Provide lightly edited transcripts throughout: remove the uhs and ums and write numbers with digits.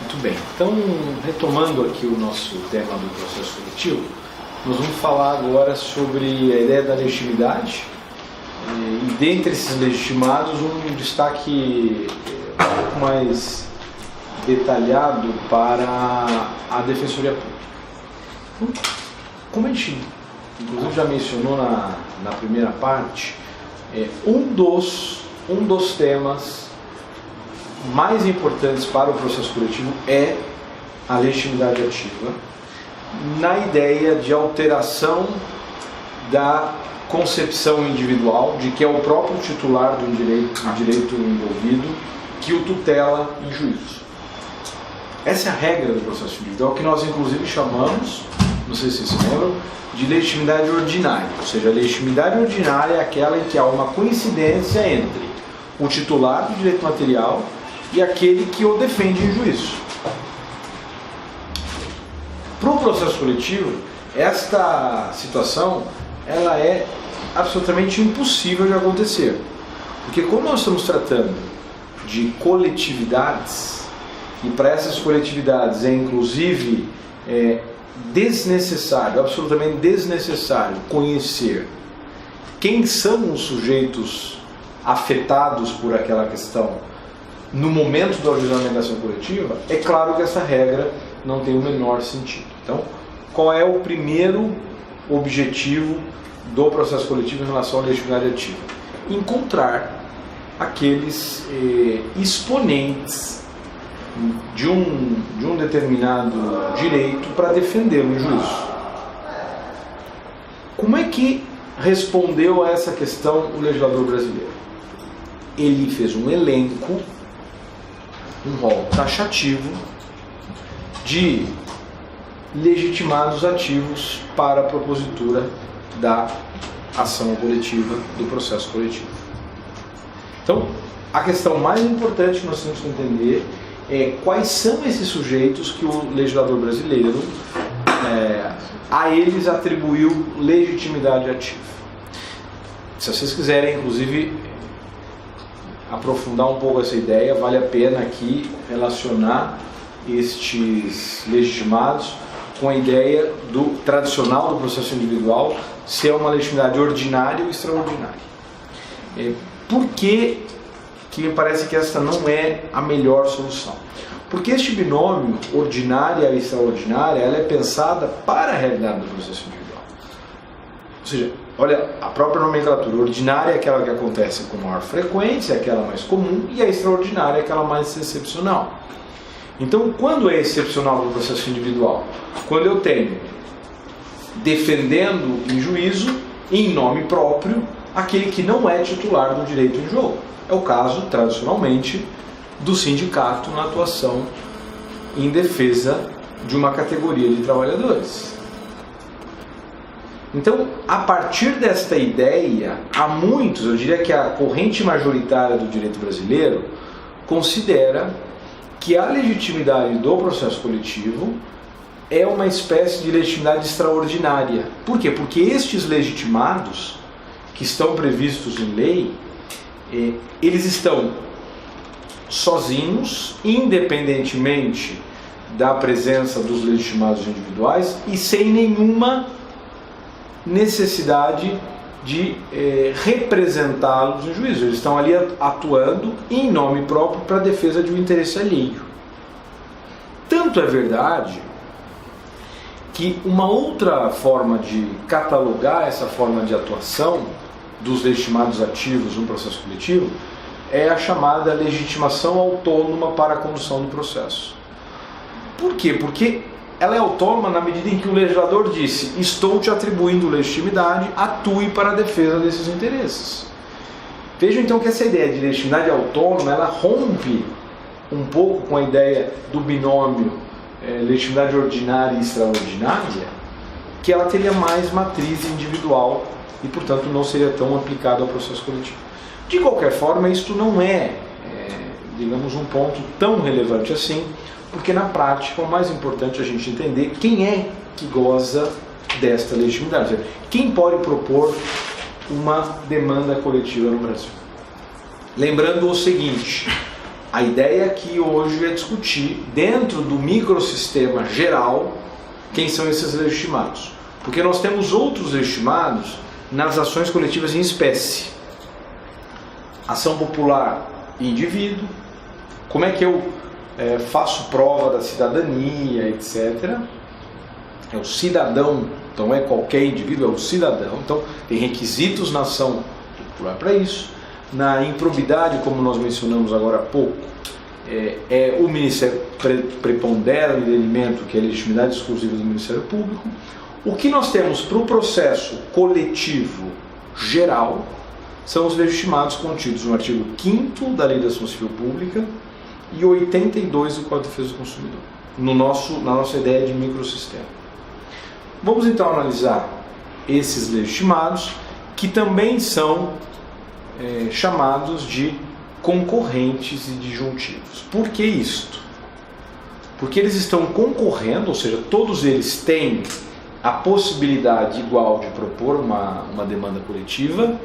Muito bem, então retomando aqui o nosso tema do processo coletivo, nós vamos falar agora sobre a ideia da legitimidade e dentre esses legitimados um destaque um pouco mais detalhado para a Defensoria Pública. Então, como a gente inclusive já mencionou na primeira parte, um dos temas mais importantes para o processo coletivo é a legitimidade ativa, na ideia de alteração da concepção individual de que é o próprio titular do direito envolvido que o tutela em juízo. Essa é a regra do processo individual que nós inclusive chamamos, não sei se vocês se lembram, de legitimidade ordinária. Ou seja, a legitimidade ordinária é aquela em que há uma coincidência entre o titular do direito material e aquele que o defende em juízo. Para o processo coletivo, esta situação ela é absolutamente impossível de acontecer. Porque como nós estamos tratando de coletividades, e para essas coletividades é inclusive desnecessário, absolutamente desnecessário conhecer quem são os sujeitos afetados por aquela questão no momento do ajuizamento da ação coletiva, é claro que essa regra não tem o menor sentido. Então, qual é o primeiro objetivo do processo coletivo em relação à legitimidade ativa? Encontrar aqueles exponentes de um determinado direito para defendê-lo em juízo. Como é que respondeu a essa questão o legislador brasileiro? Ele fez um elenco, um rol taxativo de legitimados ativos para a propositura da ação coletiva, do processo coletivo. Então, a questão mais importante que nós temos que entender é quais são esses sujeitos que o legislador brasileiro a eles atribuiu legitimidade ativa. Se vocês quiserem, inclusive, aprofundar um pouco essa ideia, vale a pena aqui relacionar estes legitimados com a ideia do tradicional do processo individual ser uma legitimidade ordinária ou extraordinária. Por que me parece que esta não é a melhor solução? Porque este binômio ordinária e extraordinária ela é pensada para a realidade do processo individual. Ou seja, olha, a própria nomenclatura ordinária é aquela que acontece com maior frequência, é aquela mais comum, e a extraordinária é aquela mais excepcional. Então, quando é excepcional no processo individual? Quando eu tenho defendendo em juízo, em nome próprio, aquele que não é titular do direito em jogo. É o caso, tradicionalmente, do sindicato na atuação em defesa de uma categoria de trabalhadores. Então, a partir desta ideia, há muitos, eu diria que a corrente majoritária do direito brasileiro considera que a legitimidade do processo coletivo é uma espécie de legitimidade extraordinária. Por quê? Porque estes legitimados, que estão previstos em lei, eles estão sozinhos, independentemente da presença dos legitimados individuais e sem nenhuma necessidade de representá-los em juízo. Eles estão ali atuando em nome próprio para a defesa de um interesse alheio. Tanto é verdade que uma outra forma de catalogar essa forma de atuação dos legitimados ativos no processo coletivo é a chamada legitimação autônoma para a condução do processo. Por quê? Porque ela é autônoma na medida em que o legislador disse: estou te atribuindo legitimidade, atue para a defesa desses interesses. Vejam então que essa ideia de legitimidade autônoma ela rompe um pouco com a ideia do binômio legitimidade ordinária e extraordinária, que ela teria mais matriz individual e, portanto, não seria tão aplicado ao processo coletivo. De qualquer forma, isto não digamos, um ponto tão relevante assim, porque na prática o mais importante é a gente entender quem é que goza desta legitimidade. Quem pode propor uma demanda coletiva no Brasil? Lembrando o seguinte: A ideia aqui hoje é discutir, dentro do microsistema geral, quem são esses legitimados. Porque nós temos outros legitimados nas ações coletivas em espécie. Ação popular e indivíduo, como é que eu faço prova da cidadania, etc. É o cidadão, então é qualquer indivíduo, é o cidadão. Então tem requisitos na ação popular para isso. Na improbidade, como nós mencionamos agora há pouco, o Ministério prepondera o entendimento que é a legitimidade exclusiva do Ministério Público. O que nós temos para o processo coletivo geral são os legitimados contidos no artigo 5º da Lei da Ação Civil Pública e 82 do Código de Defesa do Consumidor, na nossa ideia de microsistema. Vamos então analisar esses legitimados, que também são chamados de concorrentes e disjuntivos. Por que isto? Porque eles estão concorrendo, ou seja, todos eles têm a possibilidade igual de propor uma demanda coletiva,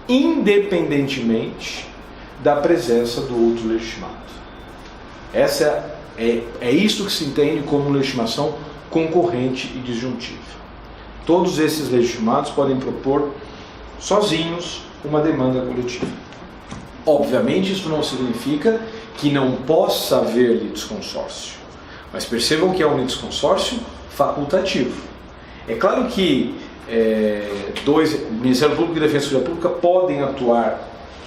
independentemente da presença do outro legitimado. Essa é isto que se entende como legitimação concorrente e disjuntiva. Todos esses legitimados podem propor sozinhos uma demanda coletiva. Obviamente isso não significa que não possa haver litisconsórcio, mas percebam que é um litisconsórcio facultativo. É claro que o Ministério Público e a Defensoria Pública podem atuar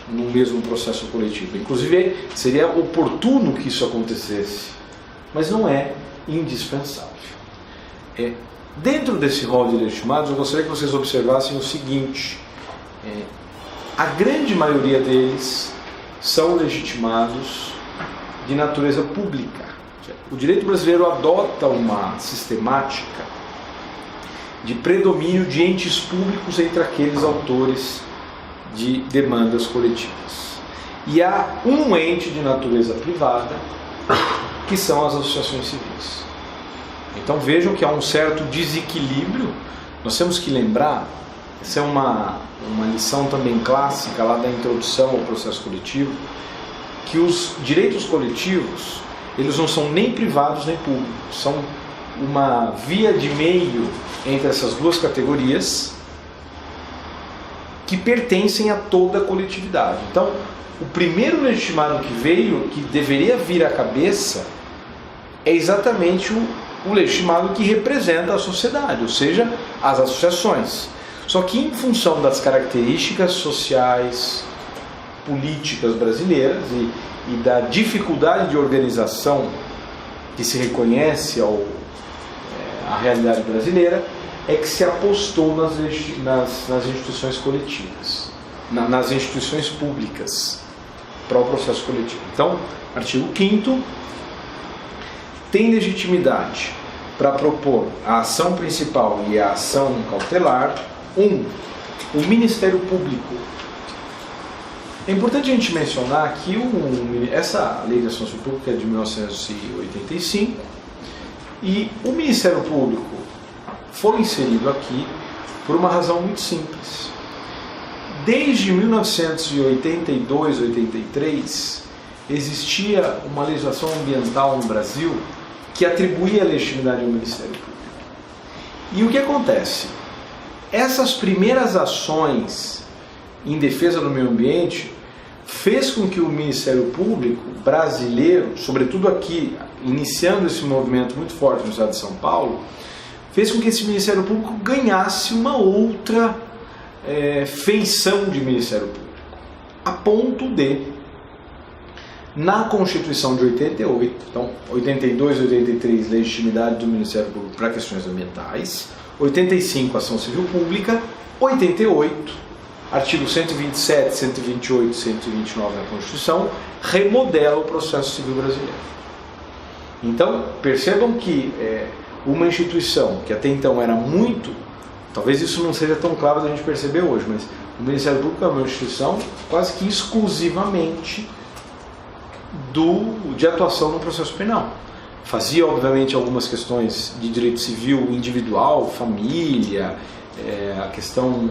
no mesmo processo coletivo. Inclusive seria oportuno que isso acontecesse, mas não é indispensável. Dentro desse rol de legitimados, eu gostaria que vocês observassem o seguinte: a grande maioria deles são legitimados de natureza pública. O direito brasileiro adota uma sistemática de predomínio de entes públicos entre aqueles autores de demandas coletivas. E há um ente de natureza privada, que são as associações civis. Então vejam que há um certo desequilíbrio. Nós temos que lembrar, essa é uma lição também clássica lá da introdução ao processo coletivo, que os direitos coletivos, eles não são nem privados nem públicos, são uma via de meio entre essas duas categorias que pertencem a toda a coletividade. Então, o primeiro legitimado que veio, que deveria vir à cabeça, é exatamente o legitimado que representa a sociedade, ou seja, as associações. Só que em função das características sociais, políticas brasileiras e da dificuldade de organização que se reconhece à realidade brasileira, é que se apostou nas instituições coletivas, nas instituições públicas para o processo coletivo. Então, artigo 5º tem legitimidade para propor a ação principal e a ação cautelar. O Ministério Público. É importante a gente mencionar que essa Lei de Ação Civil Pública é de 1985 e o Ministério Público foi inserido aqui por uma razão muito simples. Desde 1982, 83, existia uma legislação ambiental no Brasil que atribuía a legitimidade ao Ministério Público. E o que acontece? Essas primeiras ações em defesa do meio ambiente fez com que o Ministério Público brasileiro, sobretudo aqui, iniciando esse movimento muito forte no estado de São Paulo, fez com que esse Ministério Público ganhasse uma outra feição de Ministério Público, a ponto de, na Constituição de 88, então 82 e 83, legitimidade do Ministério Público para questões ambientais, 85, ação civil pública, 88, artigo 127, 128 e 129 da Constituição, remodela o processo civil brasileiro. Então, percebam que uma instituição que até então era muito, talvez isso não seja tão claro da gente perceber hoje, mas o Ministério Público é uma instituição quase que exclusivamente de atuação no processo penal. Fazia, obviamente, algumas questões de direito civil individual, família, a questão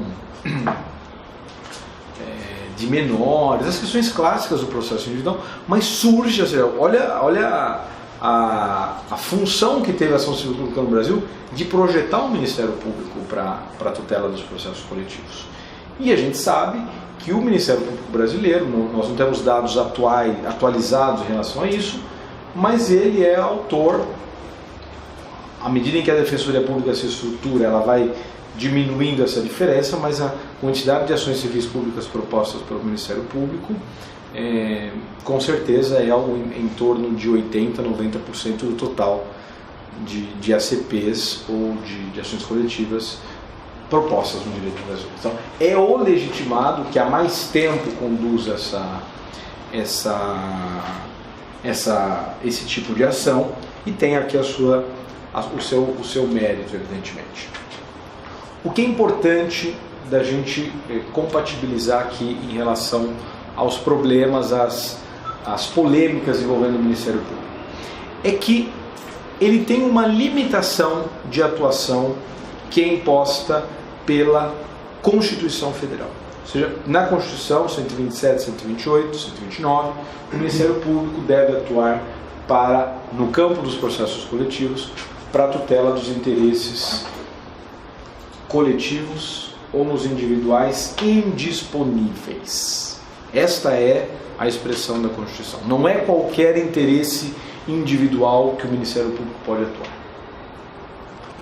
de menores, as questões clássicas do processo individual, mas surge, ou seja, olha a função que teve a ação civil pública no Brasil de projetar o Ministério Público para a tutela dos processos coletivos. E a gente sabe que o Ministério Público brasileiro, nós não temos dados atualizados em relação a isso, mas ele é autor, à medida em que a Defensoria Pública se estrutura, ela vai diminuindo essa diferença, mas a quantidade de ações civis públicas propostas pelo Ministério Público, com certeza é algo em torno de 80% a 90% do total de ACPs ou de ações coletivas propostas no direito brasileiro. Então, é o legitimado que há mais tempo conduz esse tipo de ação e tem aqui o seu mérito, evidentemente. O que é importante da gente compatibilizar aqui em relação aos problemas, às polêmicas envolvendo o Ministério Público, é que ele tem uma limitação de atuação que é imposta pela Constituição Federal. Ou seja, na Constituição 127, 128, 129, o Ministério Público deve atuar no campo dos processos coletivos para a tutela dos interesses coletivos ou nos individuais indisponíveis. Esta é a expressão da Constituição. Não é qualquer interesse individual que o Ministério Público pode atuar.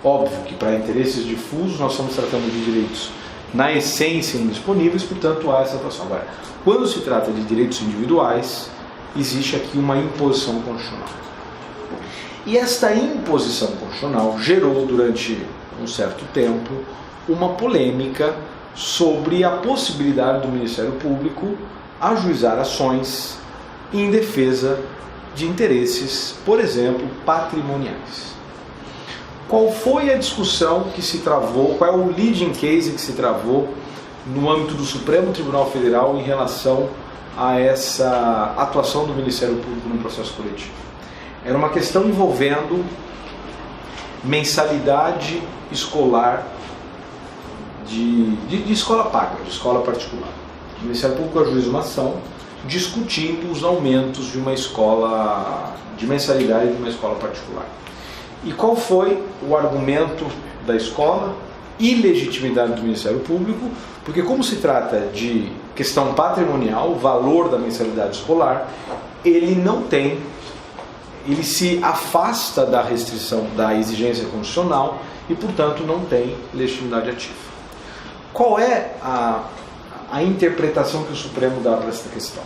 Óbvio que para interesses difusos nós estamos tratando de direitos na essência indisponíveis, portanto há essa atuação. Agora, quando se trata de direitos individuais, existe aqui uma imposição constitucional. E esta imposição constitucional gerou durante um certo tempo uma polêmica sobre a possibilidade do Ministério Público ajuizar ações em defesa de interesses, por exemplo, patrimoniais. Qual foi a discussão que se travou, qual é o leading case que se travou no âmbito do Supremo Tribunal Federal em relação a essa atuação do Ministério Público no processo coletivo? Era uma questão envolvendo mensalidade escolar de escola paga, de escola particular. O Ministério Público ajuiza uma ação discutindo os aumentos de uma escola, de mensalidade de uma escola particular. E qual foi o argumento da escola? Ilegitimidade do Ministério Público, porque como se trata de questão patrimonial, o valor da mensalidade escolar, ele se afasta da restrição da exigência constitucional e, portanto, não tem legitimidade ativa. Qual é a interpretação que o Supremo dá para essa questão?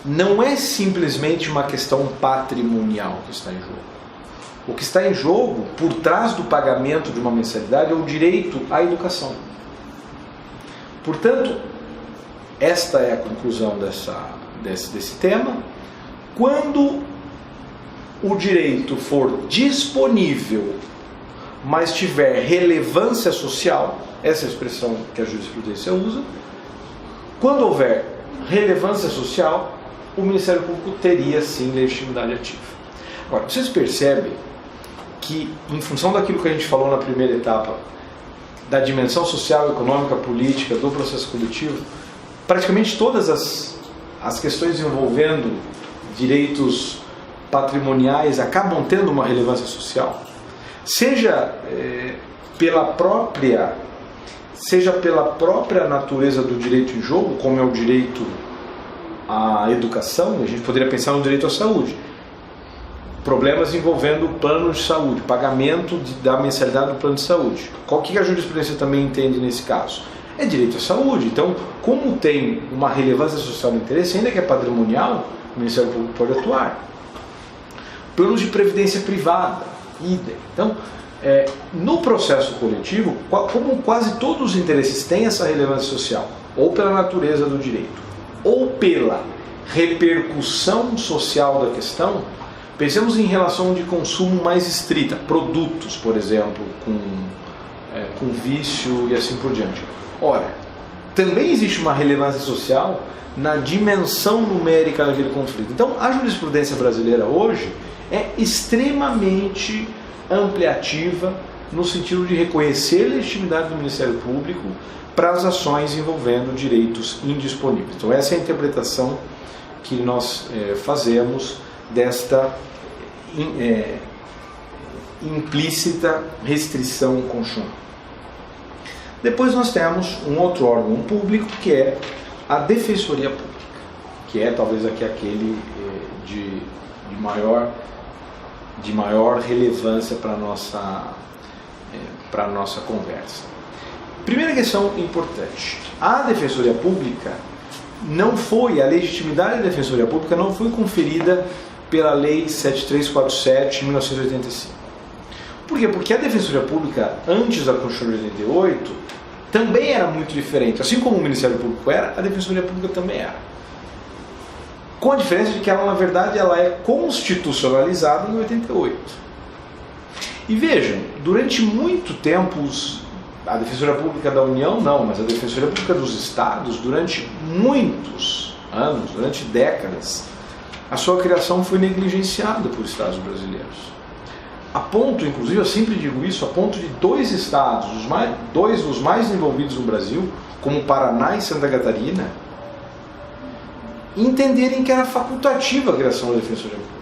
Não é simplesmente uma questão patrimonial que está em jogo. O que está em jogo, por trás do pagamento de uma mensalidade, é o direito à educação. Portanto, esta é a conclusão desse tema. Quando o direito for disponível, mas tiver relevância social, essa é a expressão que a jurisprudência usa, quando houver relevância social, o Ministério Público teria sim legitimidade ativa. Agora, vocês percebem que, em função daquilo que a gente falou na primeira etapa, da dimensão social, econômica, política do processo coletivo, praticamente todas as questões envolvendo direitos patrimoniais acabam tendo uma relevância social, seja pela própria natureza do direito em jogo, como é o direito à educação. A gente poderia pensar no direito à saúde, problemas envolvendo o plano de saúde, pagamento da mensalidade do plano de saúde. O que a jurisprudência também entende nesse caso? É direito à saúde. Então, como tem uma relevância social no interesse, ainda que é patrimonial, o Ministério Público pode atuar. Planos de previdência privada, idem. Então, no processo coletivo, como quase todos os interesses têm essa relevância social, ou pela natureza do direito, ou pela repercussão social da questão, pensemos em relação de consumo mais estrita, produtos, por exemplo, com vício e assim por diante. Ora, também existe uma relevância social na dimensão numérica daquele conflito. Então, a jurisprudência brasileira hoje é extremamente ampliativa no sentido de reconhecer a legitimidade do Ministério Público para as ações envolvendo direitos indisponíveis. Então essa é a interpretação que nós fazemos desta implícita restrição constitucional. Depois nós temos um outro órgão público que é a Defensoria Pública, que é talvez aqui aquele de maior relevância para a nossa conversa. Primeira questão importante: a Defensoria Pública a legitimidade da Defensoria Pública não foi conferida pela Lei 7347 de 1985. Por quê? Porque a Defensoria Pública, antes da Constituição de 88, também era muito diferente. Assim como o Ministério Público era, a Defensoria Pública também era. Com a diferença de que ela, na verdade, ela é constitucionalizada em 88. E vejam, durante muito tempo, a Defensoria Pública da União não, mas a Defensoria Pública dos Estados, durante muitos anos, durante décadas, a sua criação foi negligenciada por Estados brasileiros. A ponto, inclusive, eu sempre digo isso, a ponto de dois estados, dois dos mais envolvidos no Brasil, como Paraná e Santa Catarina, entenderem que era facultativa a criação da Defensoria Pública.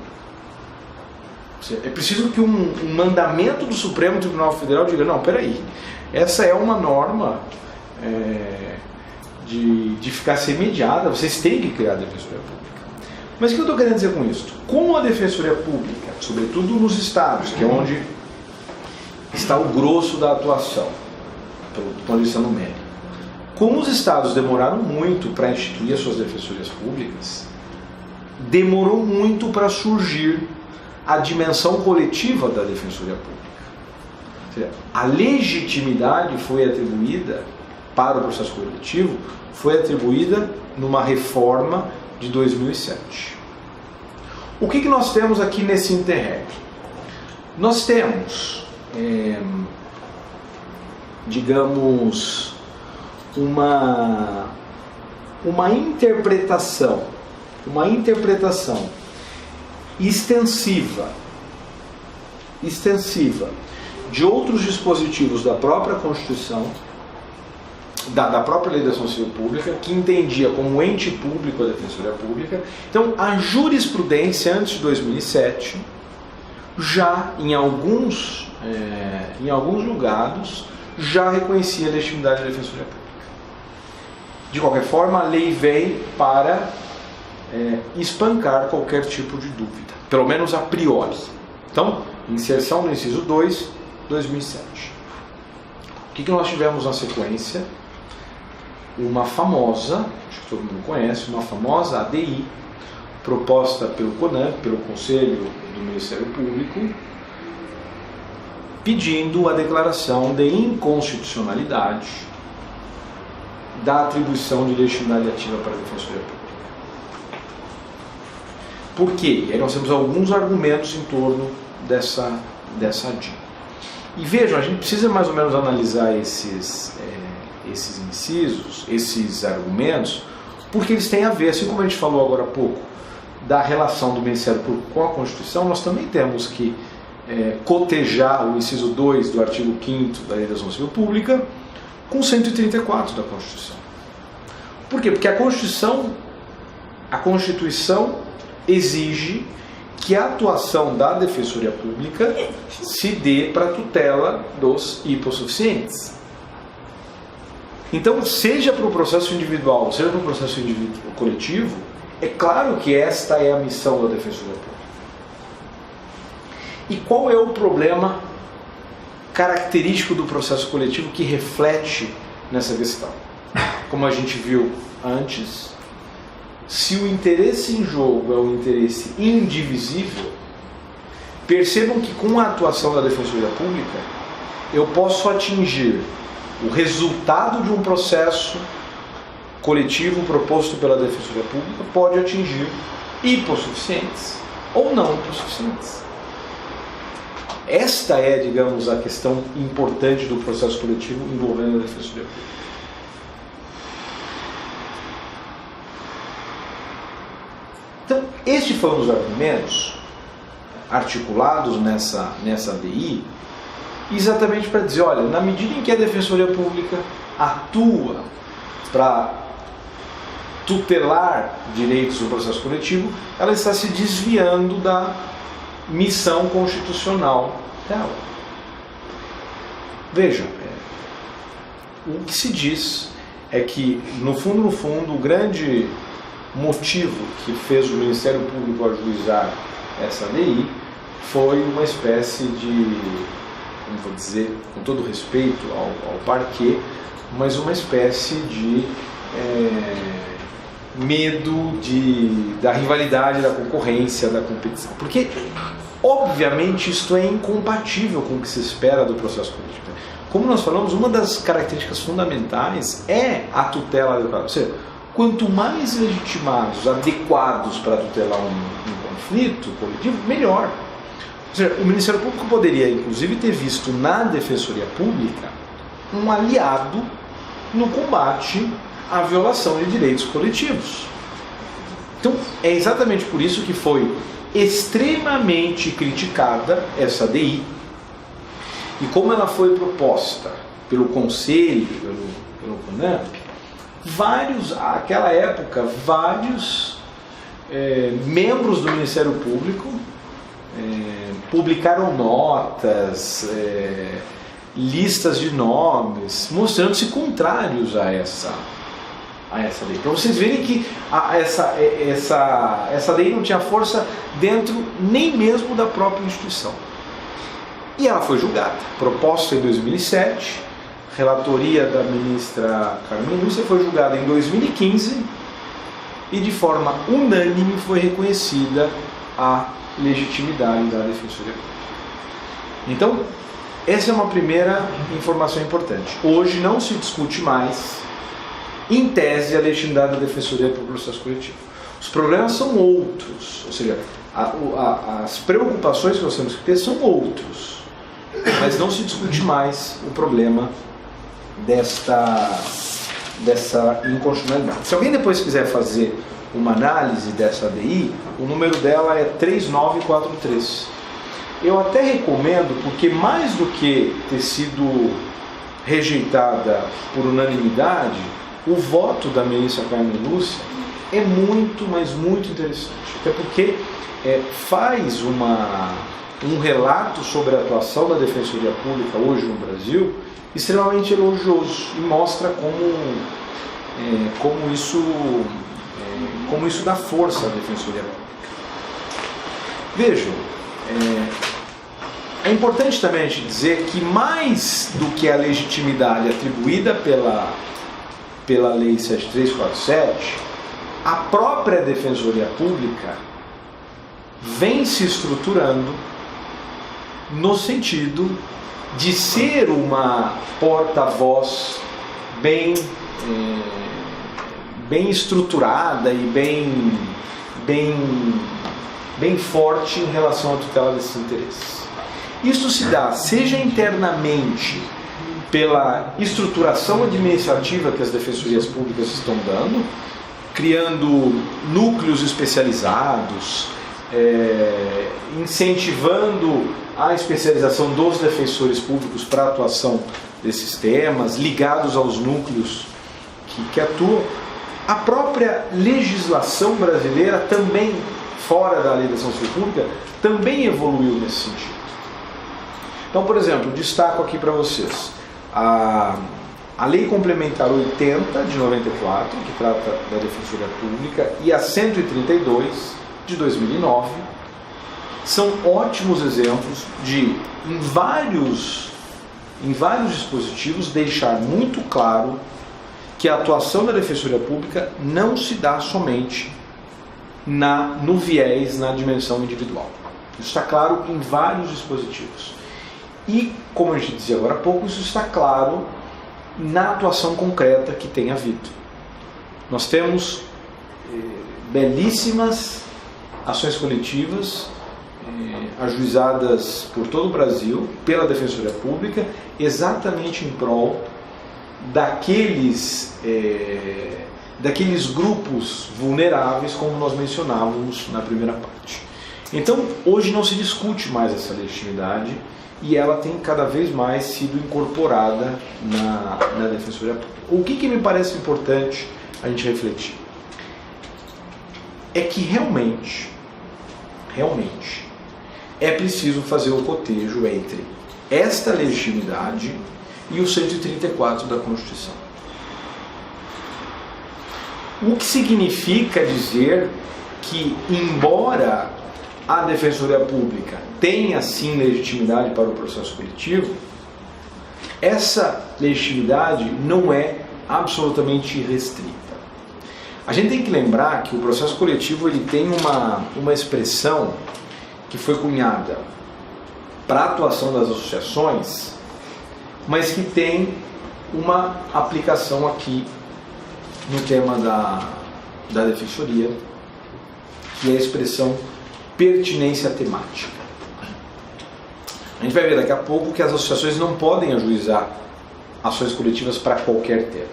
É preciso que um mandamento do Supremo Tribunal Federal diga: não, peraí, essa é uma norma de eficácia imediata, vocês têm que criar a Defensoria Pública. Mas o que eu estou querendo dizer com isso? Como a Defensoria Pública, sobretudo nos estados, que é onde está o grosso da atuação, pelo ponto de vista numérico, como os estados demoraram muito para instituir as suas defensorias públicas, demorou muito para surgir a dimensão coletiva da Defensoria Pública. Ou seja, a legitimidade foi atribuída para o processo coletivo, foi atribuída numa reforma de 2007. O que nós temos aqui nesse interregno? Nós temos, digamos, uma interpretação extensiva de outros dispositivos da própria Constituição, da própria Legislação Civil Pública, que entendia como ente público a Defensoria Pública. Então, a jurisprudência antes de 2007, já em alguns julgados, já reconhecia a legitimidade da Defensoria Pública. De qualquer forma, a lei vem para espancar qualquer tipo de dúvida, pelo menos a priori. Então, inserção do inciso 2, 2007. O que nós tivemos na sequência? Uma famosa, acho que todo mundo conhece, uma famosa ADI, proposta pelo CONAMP, pelo Conselho do Ministério Público, pedindo a declaração de inconstitucionalidade da atribuição de legitimidade ativa para a Defensoria Pública. Por quê? E aí nós temos alguns argumentos em torno dessa ADI. E vejam, a gente precisa mais ou menos analisar esses incisos, esses argumentos, porque eles têm a ver, assim como a gente falou agora há pouco, da relação do Ministério Público com a Constituição, nós também temos que cotejar o inciso 2 do artigo 5º da Legislação Civil Pública com 134 da Constituição. Por quê? Porque a Constituição exige que a atuação da Defensoria Pública se dê para a tutela dos hipossuficientes. Então, seja para o processo individual, seja para o processo coletivo, é claro que esta é a missão da Defensoria Pública. E qual é o problema característico do processo coletivo que reflete nessa questão? Como a gente viu antes, se o interesse em jogo é um interesse indivisível, percebam que com a atuação da Defensoria Pública, eu posso atingir o resultado de um processo coletivo proposto pela Defensoria Pública, pode atingir hipossuficientes ou não hipossuficientes. Esta é, digamos, a questão importante do processo coletivo envolvendo a Defensoria Pública. Então, este foi um dos argumentos articulados nessa ADI exatamente para dizer, olha, na medida em que a Defensoria Pública atua para tutelar direitos no processo coletivo, ela está se desviando da missão constitucional dela. Vejam, o que se diz é que, no fundo, o grande motivo que fez o Ministério Público ajuizar essa ADI foi uma espécie de, como vou dizer, com todo respeito ao parquê, mas uma espécie de medo da rivalidade, da concorrência, da competição. Porque, obviamente, isto é incompatível com o que se espera do processo político. Como nós falamos, uma das características fundamentais é a tutela adequada. Ou seja, quanto mais legitimados, adequados para tutelar um conflito coletivo, melhor. Ou seja, o Ministério Público poderia, inclusive, ter visto na Defensoria Pública um aliado no combate à violação de direitos coletivos. Então, é exatamente por isso que foi extremamente criticada essa ADI. E como ela foi proposta pelo Conselho, pelo CONAMP, naquela época, vários membros do Ministério Público publicaram notas, listas de nomes, mostrando-se contrários a essa lei. Para vocês verem que essa lei não tinha força dentro nem mesmo da própria instituição. E ela foi julgada, proposta em 2007, relatoria da ministra Carmen Lúcia, foi julgada em 2015 e de forma unânime foi reconhecida a legitimidade da Defensoria Pública. Então, essa é uma primeira informação importante. Hoje não se discute mais, em tese, a legitimidade da Defensoria para o processo coletivo. Os problemas são outros, ou seja, as preocupações que nós temos que ter são outros. Mas não se discute mais o problema dessa inconstitucionalidade. Se alguém depois quiser fazer uma análise dessa ADI, o número dela é 3943. Eu até recomendo, porque mais do que ter sido rejeitada por unanimidade, o voto da ministra Carmen Lúcia é muito, mas muito interessante. Até porque faz um relato sobre a atuação da Defensoria Pública hoje no Brasil extremamente elogioso e mostra como isso dá força à Defensoria Pública. Vejam, é importante também a gente dizer que mais do que a legitimidade atribuída pela Lei 7347, a própria Defensoria Pública vem se estruturando no sentido de ser uma porta-voz bem estruturada e bem forte em relação à tutela desses interesses. Isso se dá seja internamente pela estruturação administrativa que as defensorias públicas estão dando, criando núcleos especializados, incentivando a especialização dos defensores públicos para a atuação desses temas, ligados aos núcleos que atuam. A própria legislação brasileira também, fora da lei da ação civil pública, também evoluiu nesse sentido. Então, por exemplo, destaco aqui para vocês a Lei Complementar 80 de 94, que trata da Defensoria Pública, e a 132 de 2009, são ótimos exemplos de, em vários dispositivos, deixar muito claro que a atuação da Defensoria Pública não se dá somente no viés, na dimensão individual. Isso está claro em vários dispositivos. E, como a gente dizia agora há pouco, isso está claro na atuação concreta que tem havido. Nós temos belíssimas ações coletivas ajuizadas por todo o Brasil, pela Defensoria Pública, exatamente em prol daqueles grupos vulneráveis, como nós mencionávamos na primeira parte. Então, hoje não se discute mais essa legitimidade e ela tem cada vez mais sido incorporada na Defensoria Pública. O que me parece importante a gente refletir? É que realmente é preciso fazer o cotejo entre esta legitimidade e o 134 da Constituição. O que significa dizer que, embora a Defensoria Pública tenha sim legitimidade para o processo coletivo, essa legitimidade não é absolutamente restrita. A gente tem que lembrar que o processo coletivo ele tem uma expressão que foi cunhada para a atuação das associações, mas que tem uma aplicação aqui no tema da Defensoria, que é a expressão pertinência temática. A gente vai ver daqui a pouco que as associações não podem ajuizar ações coletivas para qualquer tema,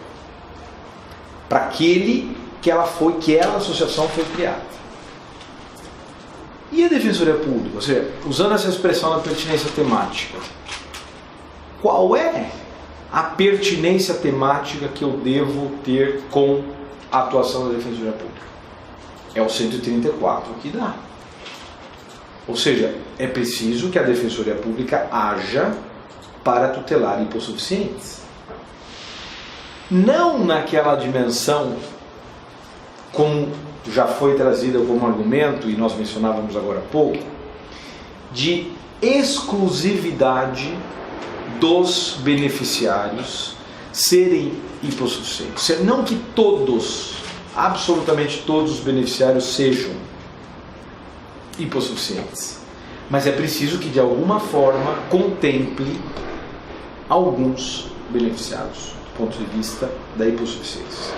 para aquele que aquela associação foi criada. E a Defensoria Pública, ou seja, usando essa expressão da pertinência temática, qual é a pertinência temática que eu devo ter com a atuação da Defensoria Pública? É o 134 que dá. Ou seja, é preciso que a Defensoria Pública haja para tutelar hipossuficientes. Não naquela dimensão, como já foi trazida como argumento, e nós mencionávamos agora há pouco, de exclusividade dos beneficiários serem hipossuficientes. Não que todos, absolutamente todos os beneficiários sejam hipossuficientes, mas é preciso que de alguma forma contemple alguns beneficiados do ponto de vista da hipossuficiência.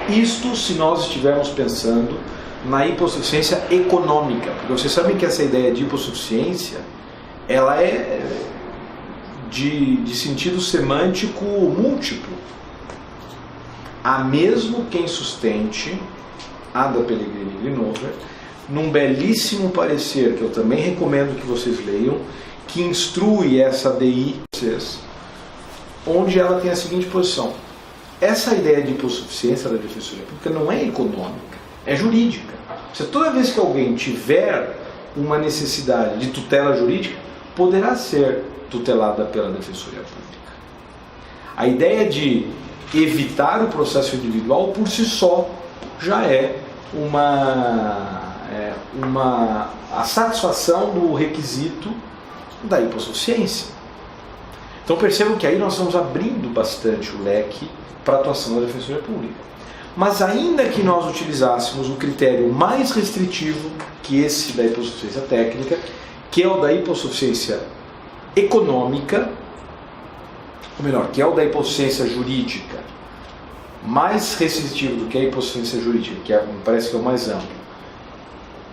Isto se nós estivermos pensando na hipossuficiência econômica, porque vocês sabem que essa ideia de hipossuficiência ela é de sentido semântico múltiplo. Há mesmo quem sustente, Ada Pellegrini Grinover, num belíssimo parecer que eu também recomendo que vocês leiam, que instrui essa DI, onde ela tem a seguinte posição: essa ideia de hipossuficiência da Defensoria Pública não é econômica, é jurídica. Toda vez que alguém tiver uma necessidade de tutela jurídica, poderá ser tutelada pela Defensoria Pública. A ideia de evitar o processo individual por si só já é a satisfação do requisito da hipossuficiência. Então percebam que aí nós estamos abrindo bastante o leque para a atuação da Defensoria Pública. Mas ainda que nós utilizássemos o critério mais restritivo que esse da hipossuficiência técnica, que é o da hipossuficiência econômica, ou melhor, que é o da hipossuficiência jurídica, mais restritivo do que a hipossuficiência jurídica, que me parece que é o mais amplo,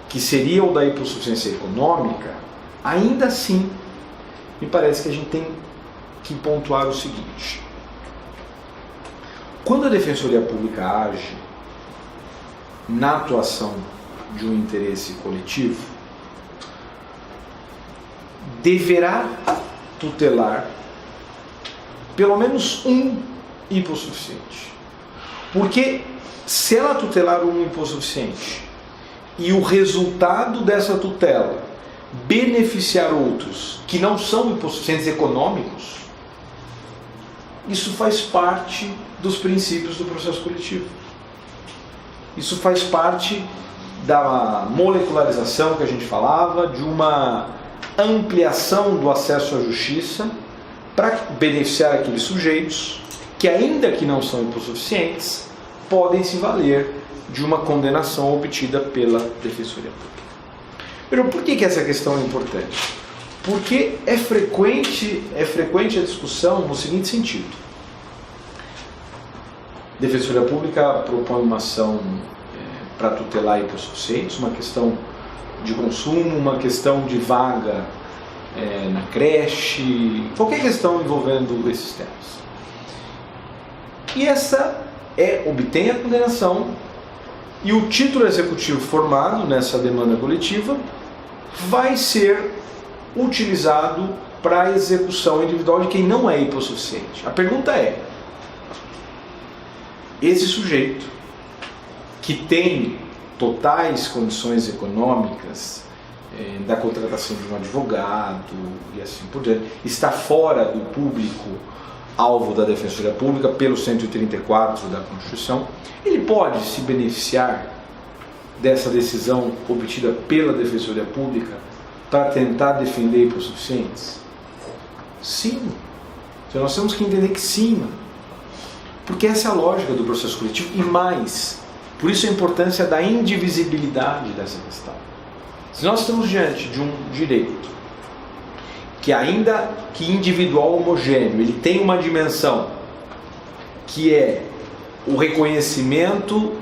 que seria o da hipossuficiência econômica, ainda assim, me parece que a gente tem que pontuar o seguinte: quando a Defensoria Pública age na atuação de um interesse coletivo, deverá tutelar pelo menos um hipossuficiente. Porque se ela tutelar um hipossuficiente e o resultado dessa tutela beneficiar outros que não são hipossuficientes econômicos, isso faz parte dos princípios do processo coletivo. Isso faz parte da molecularização que a gente falava, de uma ampliação do acesso à justiça para beneficiar aqueles sujeitos que, ainda que não são hipossuficientes, podem se valer de uma condenação obtida pela Defensoria Pública. Pero por que essa questão é importante? Porque é frequente a discussão no seguinte sentido: a Defensoria Pública propõe uma ação para tutelar hipossuficientes, uma questão de consumo, uma questão de vaga na creche, qualquer questão envolvendo esses temas. E essa obtém a condenação E o título executivo formado nessa demanda coletiva vai ser utilizado para a execução individual de quem não é hipossuficiente. A pergunta é: esse sujeito que tem totais condições econômicas da contratação de um advogado e assim por diante, está fora do público alvo da Defensoria Pública pelo 134 da Constituição, ele pode se beneficiar dessa decisão obtida pela Defensoria Pública para tentar defender hipossuficientes? Sim. Então nós temos que entender que sim, porque essa é a lógica do processo coletivo e mais, por isso a importância da indivisibilidade dessa questão. Se nós estamos diante de um direito que, ainda que individual homogêneo, ele tem uma dimensão que é o reconhecimento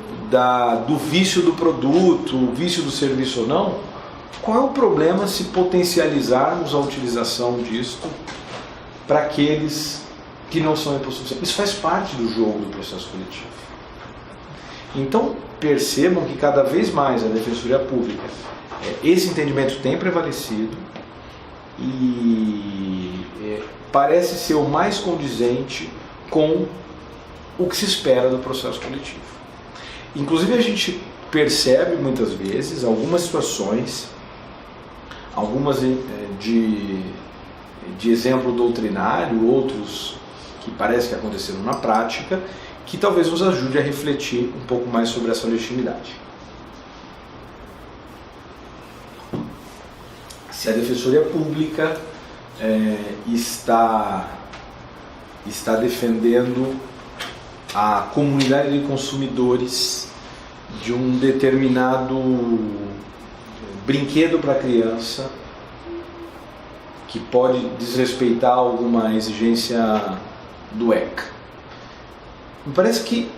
do vício do produto, o vício do serviço ou não, qual é o problema se potencializarmos a utilização disto para aqueles que não são hipossuficientes? Isso faz parte do jogo do processo coletivo. Então percebam que cada vez mais a Defensoria Pública, esse entendimento tem prevalecido e parece ser o mais condizente com o que se espera do processo coletivo. Inclusive a gente percebe muitas vezes algumas situações, algumas de exemplo doutrinário, outros que parece que aconteceram na prática, que talvez nos ajude a refletir um pouco mais sobre essa legitimidade. Se a Defensoria Pública está defendendo a comunidade de consumidores de um determinado brinquedo para criança que pode desrespeitar alguma exigência do ECA, me parece que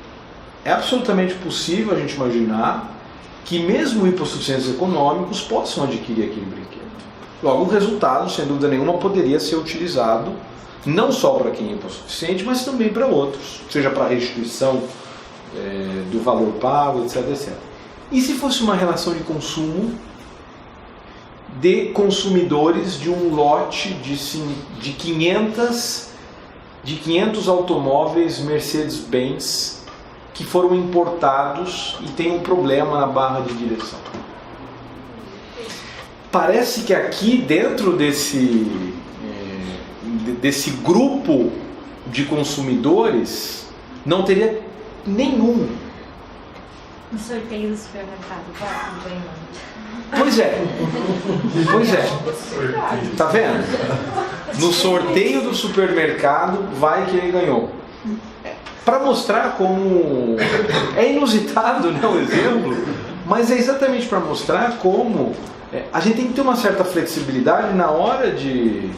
é absolutamente possível a gente imaginar que mesmo hipossuficientes econômicos possam adquirir aquele brinquedo. Logo, o resultado, sem dúvida nenhuma, poderia ser utilizado não só para quem é hipossuficiente, mas também para outros, seja para restituição do valor pago, etc, etc. E se fosse uma relação de consumo de consumidores de um lote de 500 automóveis Mercedes-Benz que foram importados e tem um problema na barra de direção? Parece que aqui dentro desse grupo de consumidores não teria nenhum. No sorteio do supermercado, vai muito. Pois é. Tá vendo? No sorteio do supermercado vai que ele ganhou. Para mostrar como é inusitado, né, o exemplo, mas é exatamente para mostrar como a gente tem que ter uma certa flexibilidade na hora de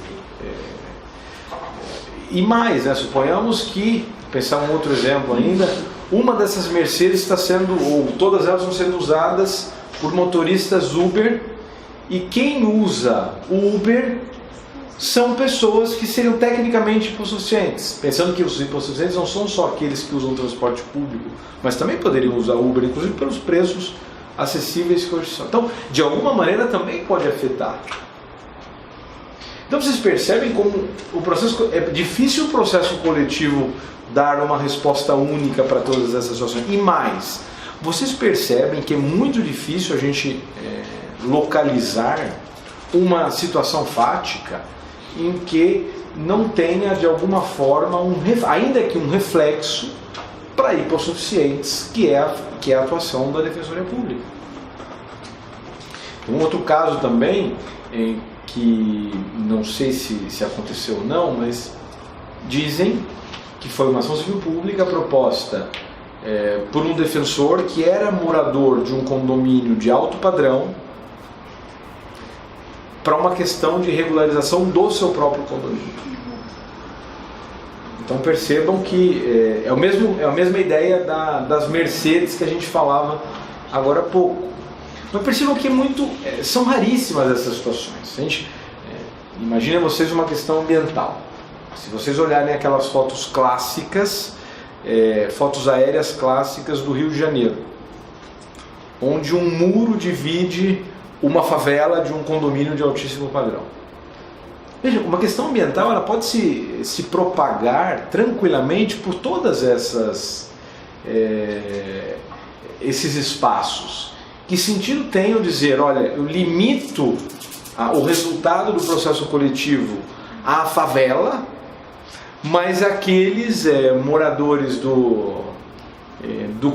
e mais, né? Suponhamos que, pensar um outro exemplo ainda, uma dessas Mercedes está sendo, ou todas elas estão sendo usadas por motoristas Uber, e quem usa o Uber são pessoas que seriam tecnicamente hipossuficientes, pensando que os hipossuficientes não são só aqueles que usam transporte público, mas também poderiam usar Uber, inclusive pelos preços acessíveis que hoje são. Então, de alguma maneira também pode afetar. Então vocês percebem como é difícil o processo coletivo dar uma resposta única para todas essas situações. E mais, vocês percebem que é muito difícil a gente localizar uma situação fática em que não tenha de alguma forma, ainda que um reflexo para hipossuficientes, que é a atuação da Defensoria Pública. Um outro caso também, que não sei se aconteceu ou não, mas dizem que foi uma ação civil pública proposta por um defensor que era morador de um condomínio de alto padrão para uma questão de regularização do seu próprio condomínio. Então percebam que é a mesma ideia das Mercedes que a gente falava agora há pouco. Mas percebam que são raríssimas essas situações. Imagina vocês uma questão ambiental. Se vocês olharem aquelas fotos clássicas, fotos aéreas clássicas do Rio de Janeiro, onde um muro divide uma favela de um condomínio de altíssimo padrão. Veja, uma questão ambiental ela pode se propagar tranquilamente por todas esses espaços. Que sentido tem eu dizer, olha, eu limito o resultado do processo coletivo à favela, mas aqueles moradores do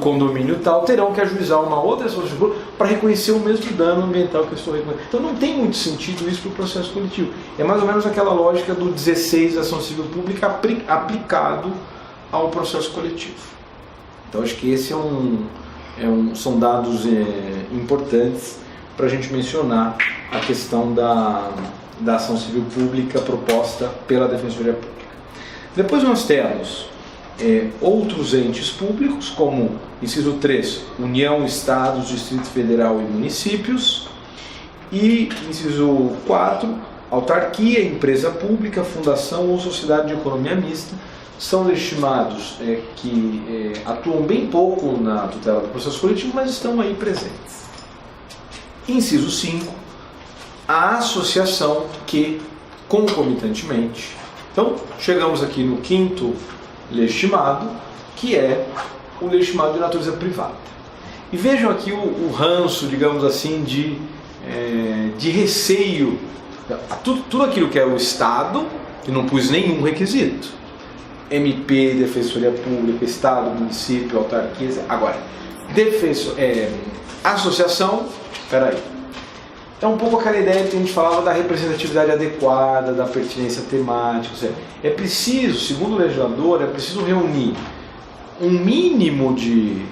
condomínio tal terão que ajuizar uma outra ação civil para reconhecer o mesmo dano ambiental que eu estou reconhecendo. Então não tem muito sentido isso para o processo coletivo. É mais ou menos aquela lógica do 16 da ação civil pública aplicado ao processo coletivo. Então acho que esse são dados importantes para a gente mencionar a questão da ação civil pública proposta pela Defensoria Pública. Depois nós temos outros entes públicos, como inciso 3, União, Estados, Distrito Federal e Municípios, e inciso 4, autarquia, empresa pública, fundação ou sociedade de economia mista, são legitimados que atuam bem pouco na tutela do processo coletivo, mas estão aí presentes. Inciso 5, a associação que, concomitantemente, então chegamos aqui no quinto legitimado, que é o legitimado de natureza privada. E vejam aqui o ranço, digamos assim, de receio, tudo aquilo que é o Estado, que não pus nenhum requisito, MP, Defensoria Pública, Estado, Município, autarquia, agora, associação, peraí, é um pouco aquela ideia que a gente falava da representatividade adequada, da pertinência temática. Ou seja, é preciso, segundo o legislador, é preciso reunir um mínimo de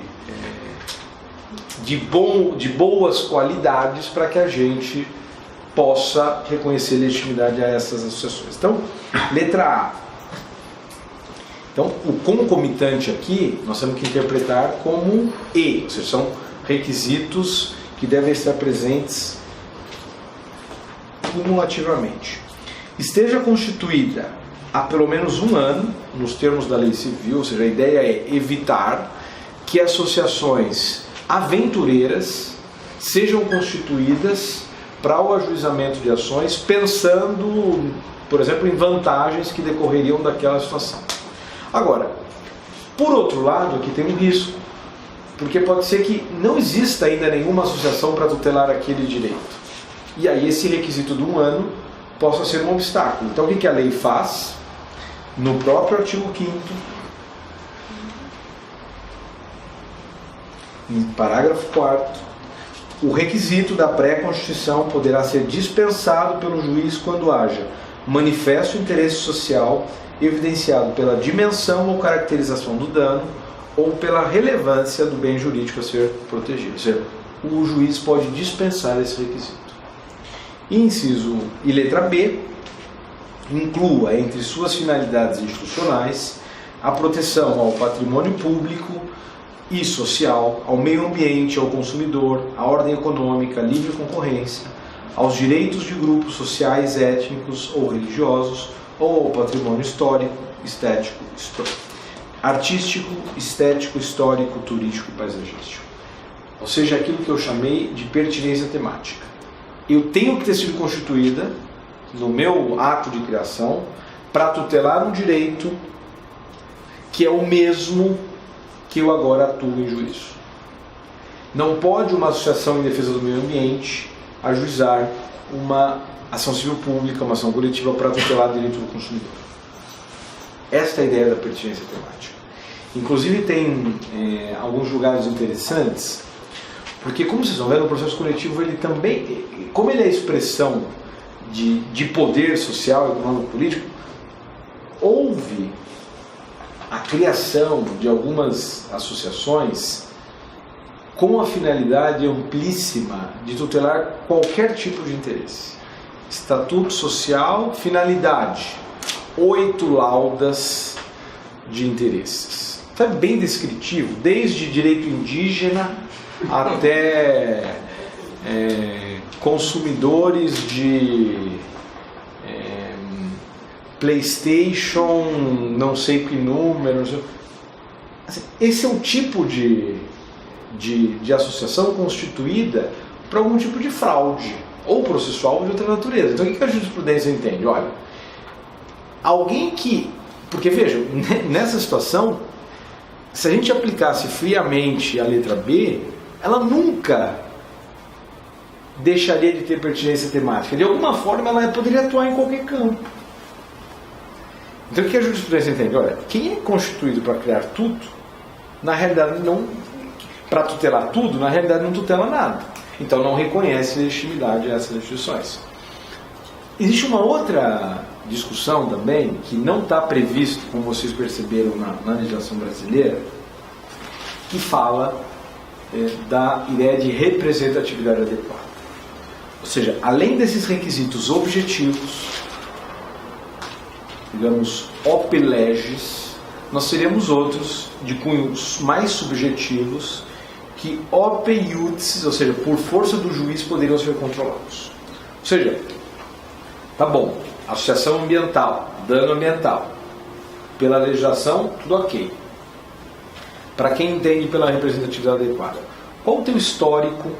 boas qualidades para que a gente possa reconhecer legitimidade a essas associações. Então, letra A. Então, o concomitante aqui, nós temos que interpretar como E, ou seja, são requisitos que devem estar presentes cumulativamente. Esteja constituída há pelo menos um ano, nos termos da lei civil, ou seja, a ideia é evitar que associações aventureiras sejam constituídas para o ajuizamento de ações pensando, por exemplo, em vantagens que decorreriam daquela situação. Agora, por outro lado, aqui tem um risco, porque pode ser que não exista ainda nenhuma associação para tutelar aquele direito. E aí esse requisito de um ano possa ser um obstáculo. Então o que a lei faz? No próprio artigo 5º, em parágrafo 4º, o requisito da pré-constituição poderá ser dispensado pelo juiz quando haja manifesto interesse social evidenciado pela dimensão ou caracterização do dano ou pela relevância do bem jurídico a ser protegido. Ou seja, o juiz pode dispensar esse requisito. E letra B, inclua entre suas finalidades institucionais a proteção ao patrimônio público e social, ao meio ambiente, ao consumidor, à ordem econômica, à livre concorrência, aos direitos de grupos sociais, étnicos ou religiosos, ou ao patrimônio histórico, estético, artístico, estético, histórico, turístico e paisagístico. Ou seja, aquilo que eu chamei de pertinência temática. Eu tenho que ter sido constituída no meu ato de criação para tutelar um direito que é o mesmo que eu agora atuo em juízo. Não pode uma associação em defesa do meio ambiente ajuizar uma ação civil pública, uma ação coletiva para tutelar o direito do consumidor. Esta é a ideia da pertinência temática. Inclusive tem alguns julgados interessantes, porque como vocês vão ver, o processo coletivo, ele também, como ele é expressão de poder social, econômico, político, houve a criação de algumas associações com a finalidade amplíssima de tutelar qualquer tipo de interesse. Estatuto social, finalidade, 8 laudas de interesses. Então é bem descritivo, desde direito indígena até consumidores de PlayStation, não sei que número. Assim, esse é o tipo de de associação constituída para algum tipo de fraude ou processual de outra natureza. Então o que a jurisprudência entende? Olha, alguém que... Porque veja, nessa situação, se a gente aplicasse friamente a letra B, ela nunca deixaria de ter pertinência temática. De alguma forma ela poderia atuar em qualquer campo. Então o que a jurisprudência entende? Olha, quem é constituído para criar tudo, na realidade não... Para tutelar tudo, na realidade não tutela nada. Então não reconhece legitimidade a essas instituições. Existe uma outra discussão também, que não está previsto, como vocês perceberam na legislação brasileira, que fala da ideia de representatividade adequada. Ou seja, além desses requisitos objetivos, digamos, op legis, nós teremos outros de cunhos mais subjetivos que op iudices, ou seja, por força do juiz, poderiam ser controlados. Ou seja, tá bom, associação ambiental, dano ambiental, pela legislação, tudo ok. Para quem entende pela representatividade adequada, qual o teu histórico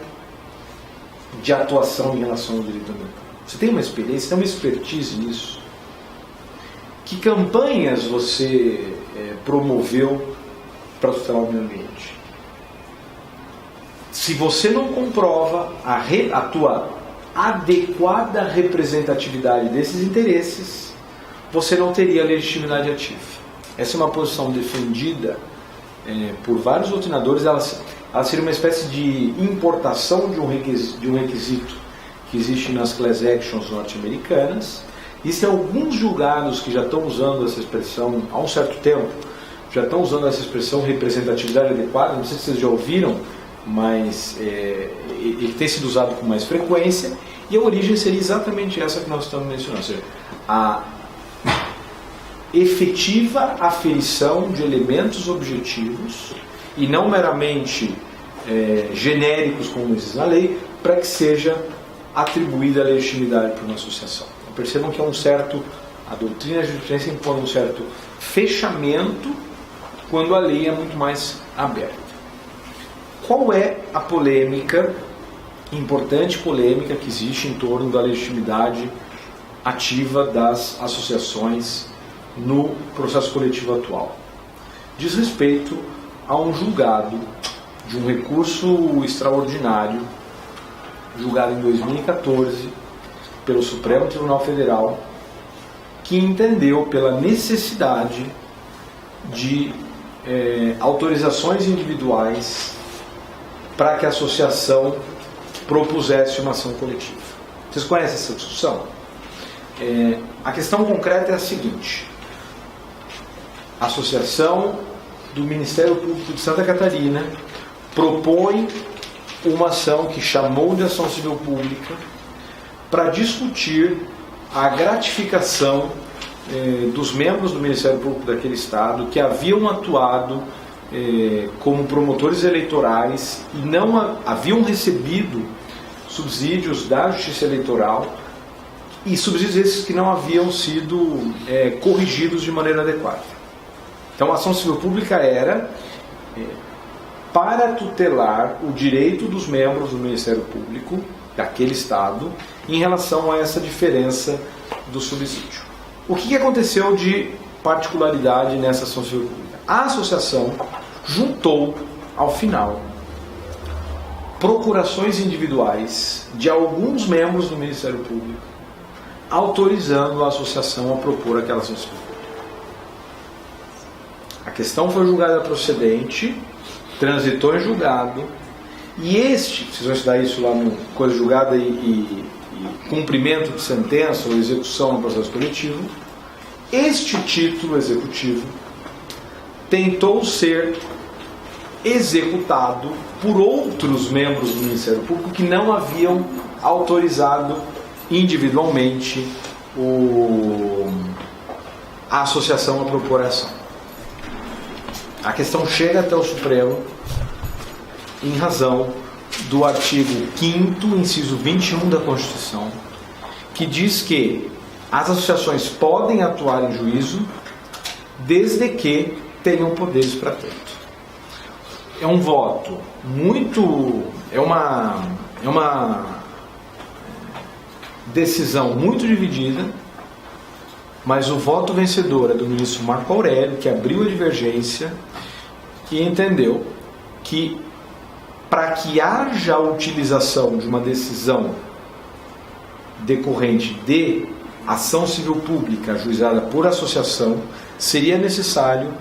de atuação em relação ao direito ambiental? Você tem uma experiência, tem uma expertise nisso? Que campanhas você promoveu para tutelar o meio ambiente? Se você não comprova a tua adequada representatividade desses interesses, você não teria legitimidade ativa. Essa é uma posição defendida por vários doutrinadores. Ela seria uma espécie de importação de um requisito que existe nas class actions norte-americanas. Existem alguns julgados que já estão usando essa expressão há um certo tempo, já estão usando essa expressão representatividade adequada. Não sei se vocês já ouviram, mas ele tem sido usado com mais frequência, e a origem seria exatamente essa que nós estamos mencionando, ou seja, a efetiva aferição de elementos objetivos e não meramente genéricos como existe na lei, para que seja atribuída a legitimidade para uma associação. Então, percebam que a doutrina de jurisprudência impõe um certo fechamento quando a lei é muito mais aberta. Qual é a polêmica, importante polêmica, que existe em torno da legitimidade ativa das associações no processo coletivo atual? Diz respeito a um julgado de um recurso extraordinário, julgado em 2014 pelo Supremo Tribunal Federal, que entendeu pela necessidade de autorizações individuais para que a associação propusesse uma ação coletiva. Vocês conhecem essa discussão? A questão concreta é a seguinte: a Associação do Ministério Público de Santa Catarina propõe uma ação que chamou de ação civil pública para discutir a gratificação dos membros do Ministério Público daquele Estado que haviam atuado como promotores eleitorais e não haviam recebido subsídios da Justiça Eleitoral, e subsídios esses que não haviam sido corrigidos de maneira adequada. Então a ação civil pública era para tutelar o direito dos membros do Ministério Público daquele Estado em relação a essa diferença do subsídio. O que aconteceu de particularidade nessa ação civil pública? A associação juntou, ao final, procurações individuais de alguns membros do Ministério Público, autorizando a associação a propor aquela ação civil pública. A questão foi julgada procedente, transitou em julgado, e vocês vão estudar isso lá no coisa julgada e cumprimento de sentença ou execução no processo coletivo, este título executivo tentou ser executado por outros membros do Ministério Público que não haviam autorizado individualmente a associação a propor a ação. A questão chega até o Supremo em razão do artigo 5º, inciso 21 da Constituição, que diz que as associações podem atuar em juízo desde que tenham poderes para tanto. é um voto muito... é uma decisão muito dividida, mas o voto vencedor é do ministro Marco Aurélio, que abriu a divergência e entendeu que para que haja a utilização de uma decisão decorrente de ação civil pública ajuizada por associação, seria necessário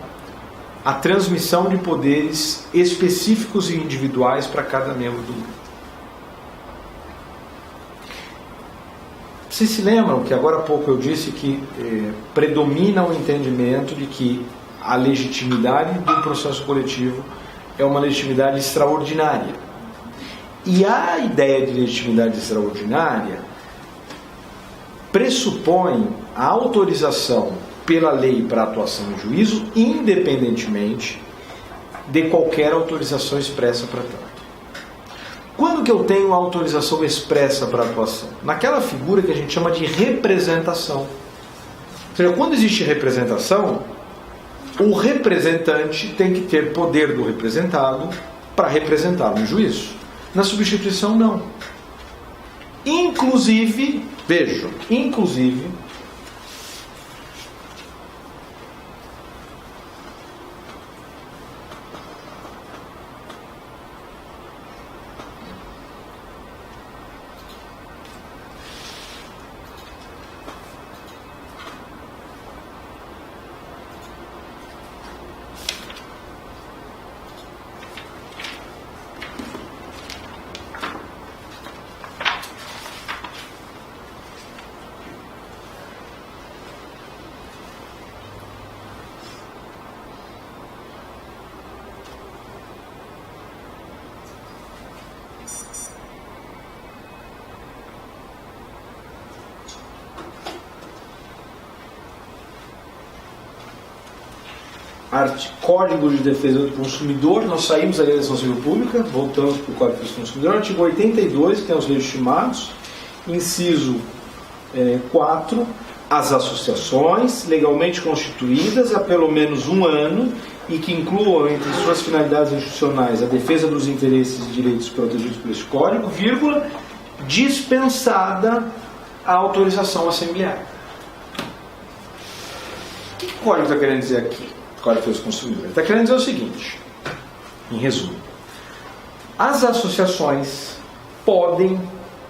a transmissão de poderes específicos e individuais para cada membro do grupo. Vocês se lembram que agora há pouco eu disse que predomina o entendimento de que a legitimidade do processo coletivo é uma legitimidade extraordinária. E a ideia de legitimidade extraordinária pressupõe a autorização pela lei para atuação em juízo, independentemente de qualquer autorização expressa para tal. Quando que eu tenho a autorização expressa para atuação? Naquela figura que a gente chama de representação. Ou seja, quando existe representação, o representante tem que ter poder do representado para representá-lo no juízo. Na substituição, não. Inclusive, vejam, Código de Defesa do Consumidor, nós saímos da Lei da Ação Civil Pública, voltamos para o Código de Defesa do Consumidor, artigo 82, que tem os legitimados, inciso 4, as associações legalmente constituídas há pelo menos um ano e que incluam entre suas finalidades institucionais a defesa dos interesses e direitos protegidos por este Código, vírgula, dispensada a autorização assemblear. O que o Código está querendo dizer aqui? Código de Defesa do Consumidor. Está querendo dizer o seguinte, em resumo: as associações podem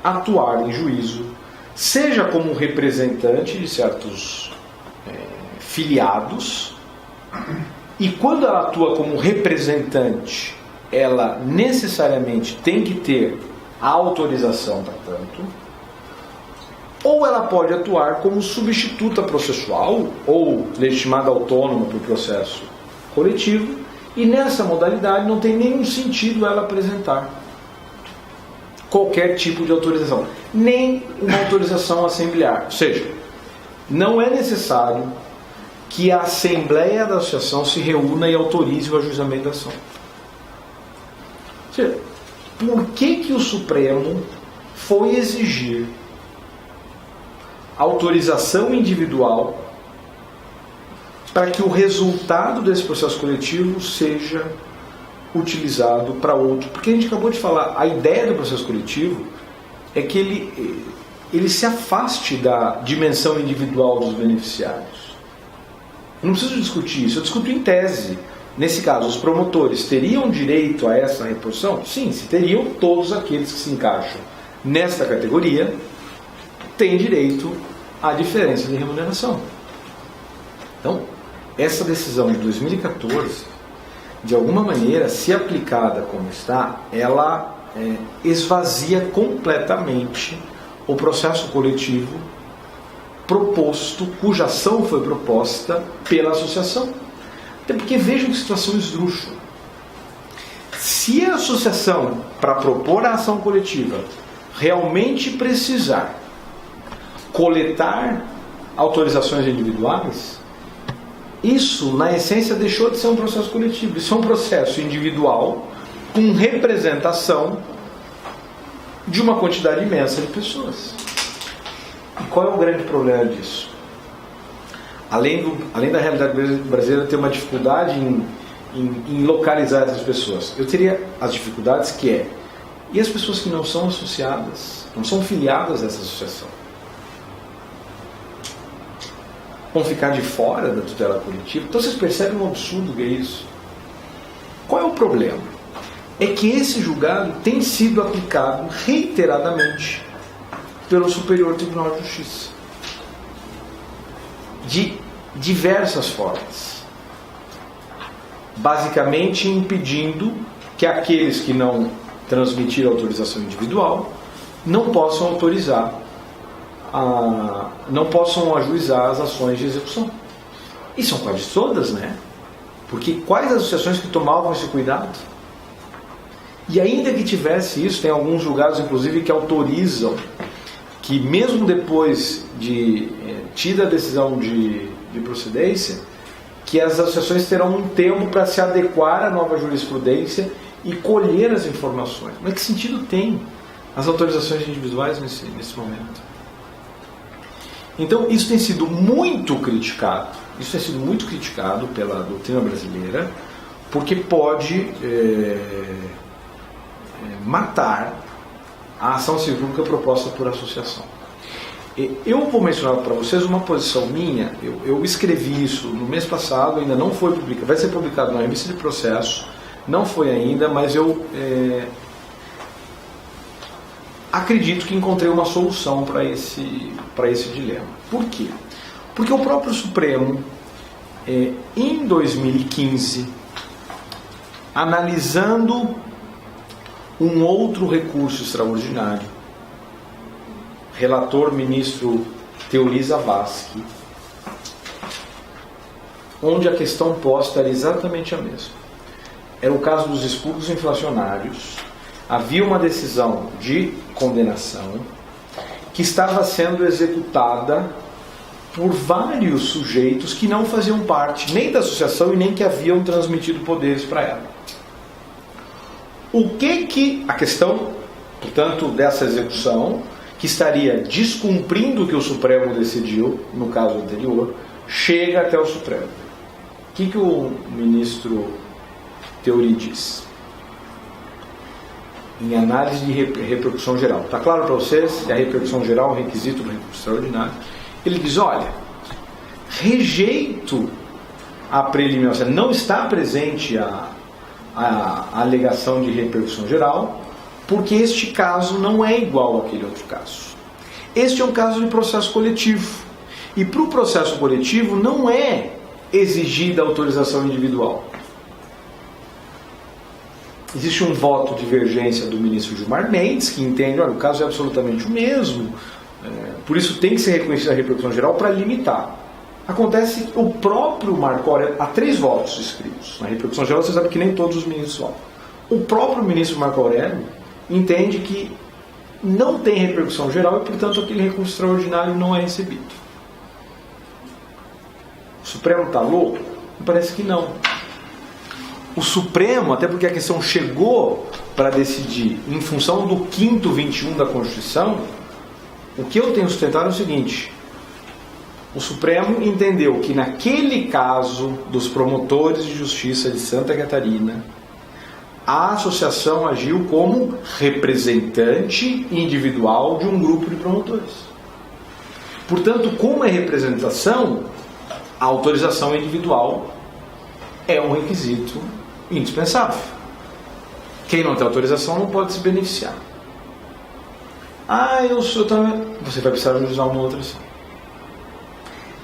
atuar em juízo, seja como representante de certos filiados, e quando ela atua como representante, ela necessariamente tem que ter a autorização para tanto, ou ela pode atuar como substituta processual ou legitimada autônoma para o processo coletivo, e nessa modalidade não tem nenhum sentido ela apresentar qualquer tipo de autorização, nem uma autorização assemblear. Ou seja, não é necessário que a Assembleia da Associação se reúna e autorize o ajuizamento da ação. Ou seja, por que o Supremo foi exigir autorização individual para que o resultado desse processo coletivo seja utilizado para outro? Porque a gente acabou de falar, a ideia do processo coletivo é que ele se afaste da dimensão individual dos beneficiários. Eu não preciso discutir isso, eu discuto em tese. Nesse caso, os promotores teriam direito a essa reposição? Sim, se teriam, todos aqueles que se encaixam nesta categoria têm direito à diferença de remuneração. Então, essa decisão de 2014, de alguma maneira, se aplicada como está, ela esvazia completamente o processo coletivo proposto, cuja ação foi proposta pela associação. Até porque vejam que situação esdrúxula. Se a associação, para propor a ação coletiva, realmente precisar coletar autorizações individuais, isso, na essência, deixou de ser um processo coletivo. Isso é um processo individual com representação de uma quantidade imensa de pessoas. E qual é o grande problema disso? Além da realidade brasileira ter uma dificuldade em localizar essas pessoas. Eu teria as dificuldades que é, e as pessoas que não são associadas, não são filiadas a essa associação? Vão ficar de fora da tutela coletiva? Então vocês percebem um absurdo que é isso? Qual é o problema? É que esse julgado tem sido aplicado reiteradamente pelo Superior Tribunal de Justiça. De diversas formas. Basicamente impedindo que aqueles que não transmitiram autorização individual não possam autorizar, não possam ajuizar as ações de execução. E são quase todas, né? Porque quais associações que tomavam esse cuidado? E ainda que tivesse isso, tem alguns julgados inclusive que autorizam que mesmo depois de tida a decisão de procedência, que as associações terão um tempo para se adequar à nova jurisprudência e colher as informações. Mas que sentido tem as autorizações individuais nesse momento? Então isso tem sido muito criticado. Isso tem sido muito criticado pela doutrina brasileira, porque pode matar a ação civil pública proposta por associação. Eu vou mencionar para vocês uma posição minha. Eu escrevi isso no mês passado, ainda não foi publicado, vai ser publicado na revista de processo, não foi ainda, mas eu acredito que encontrei uma solução para esse dilema. Por quê? Porque o próprio Supremo, em 2015, analisando um outro recurso extraordinário, relator ministro Teori Zavascki, onde a questão posta era exatamente a mesma. Era o caso dos expurgos inflacionários. Havia uma decisão de condenação que estava sendo executada por vários sujeitos que não faziam parte nem da associação e nem que haviam transmitido poderes para ela. A questão, portanto, dessa execução, que estaria descumprindo o que o Supremo decidiu, no caso anterior, chega até o Supremo. O que o ministro Teori diz? Em análise de repercussão geral. Está claro para vocês que a repercussão geral é um requisito do recurso extraordinário. Ele diz, olha, rejeito a preliminar, ou seja, não está presente a alegação de repercussão geral, porque este caso não é igual àquele outro caso. Este é um caso de processo coletivo. E para o processo coletivo não é exigida autorização individual. Existe um voto de divergência do ministro Gilmar Mendes, que entende, olha, o caso é absolutamente o mesmo, por isso tem que ser reconhecida a repercussão geral para limitar. Acontece que o próprio Marco Aurélio, há 3 votos escritos. Na repercussão geral, você sabe que nem todos os ministros votam. O próprio ministro Marco Aurélio entende que não tem repercussão geral e, portanto, aquele recurso extraordinário não é recebido. O Supremo está louco? Me parece que não. O Supremo, até porque a questão chegou para decidir em função do 5º 21 da Constituição, o que eu tenho sustentado é o seguinte: o Supremo entendeu que naquele caso dos promotores de justiça de Santa Catarina, a associação agiu como representante individual de um grupo de promotores. Portanto, como é representação, a autorização individual é um requisito indispensável. Quem não tem autorização não pode se beneficiar. Você vai precisar ajuizar uma outra ação.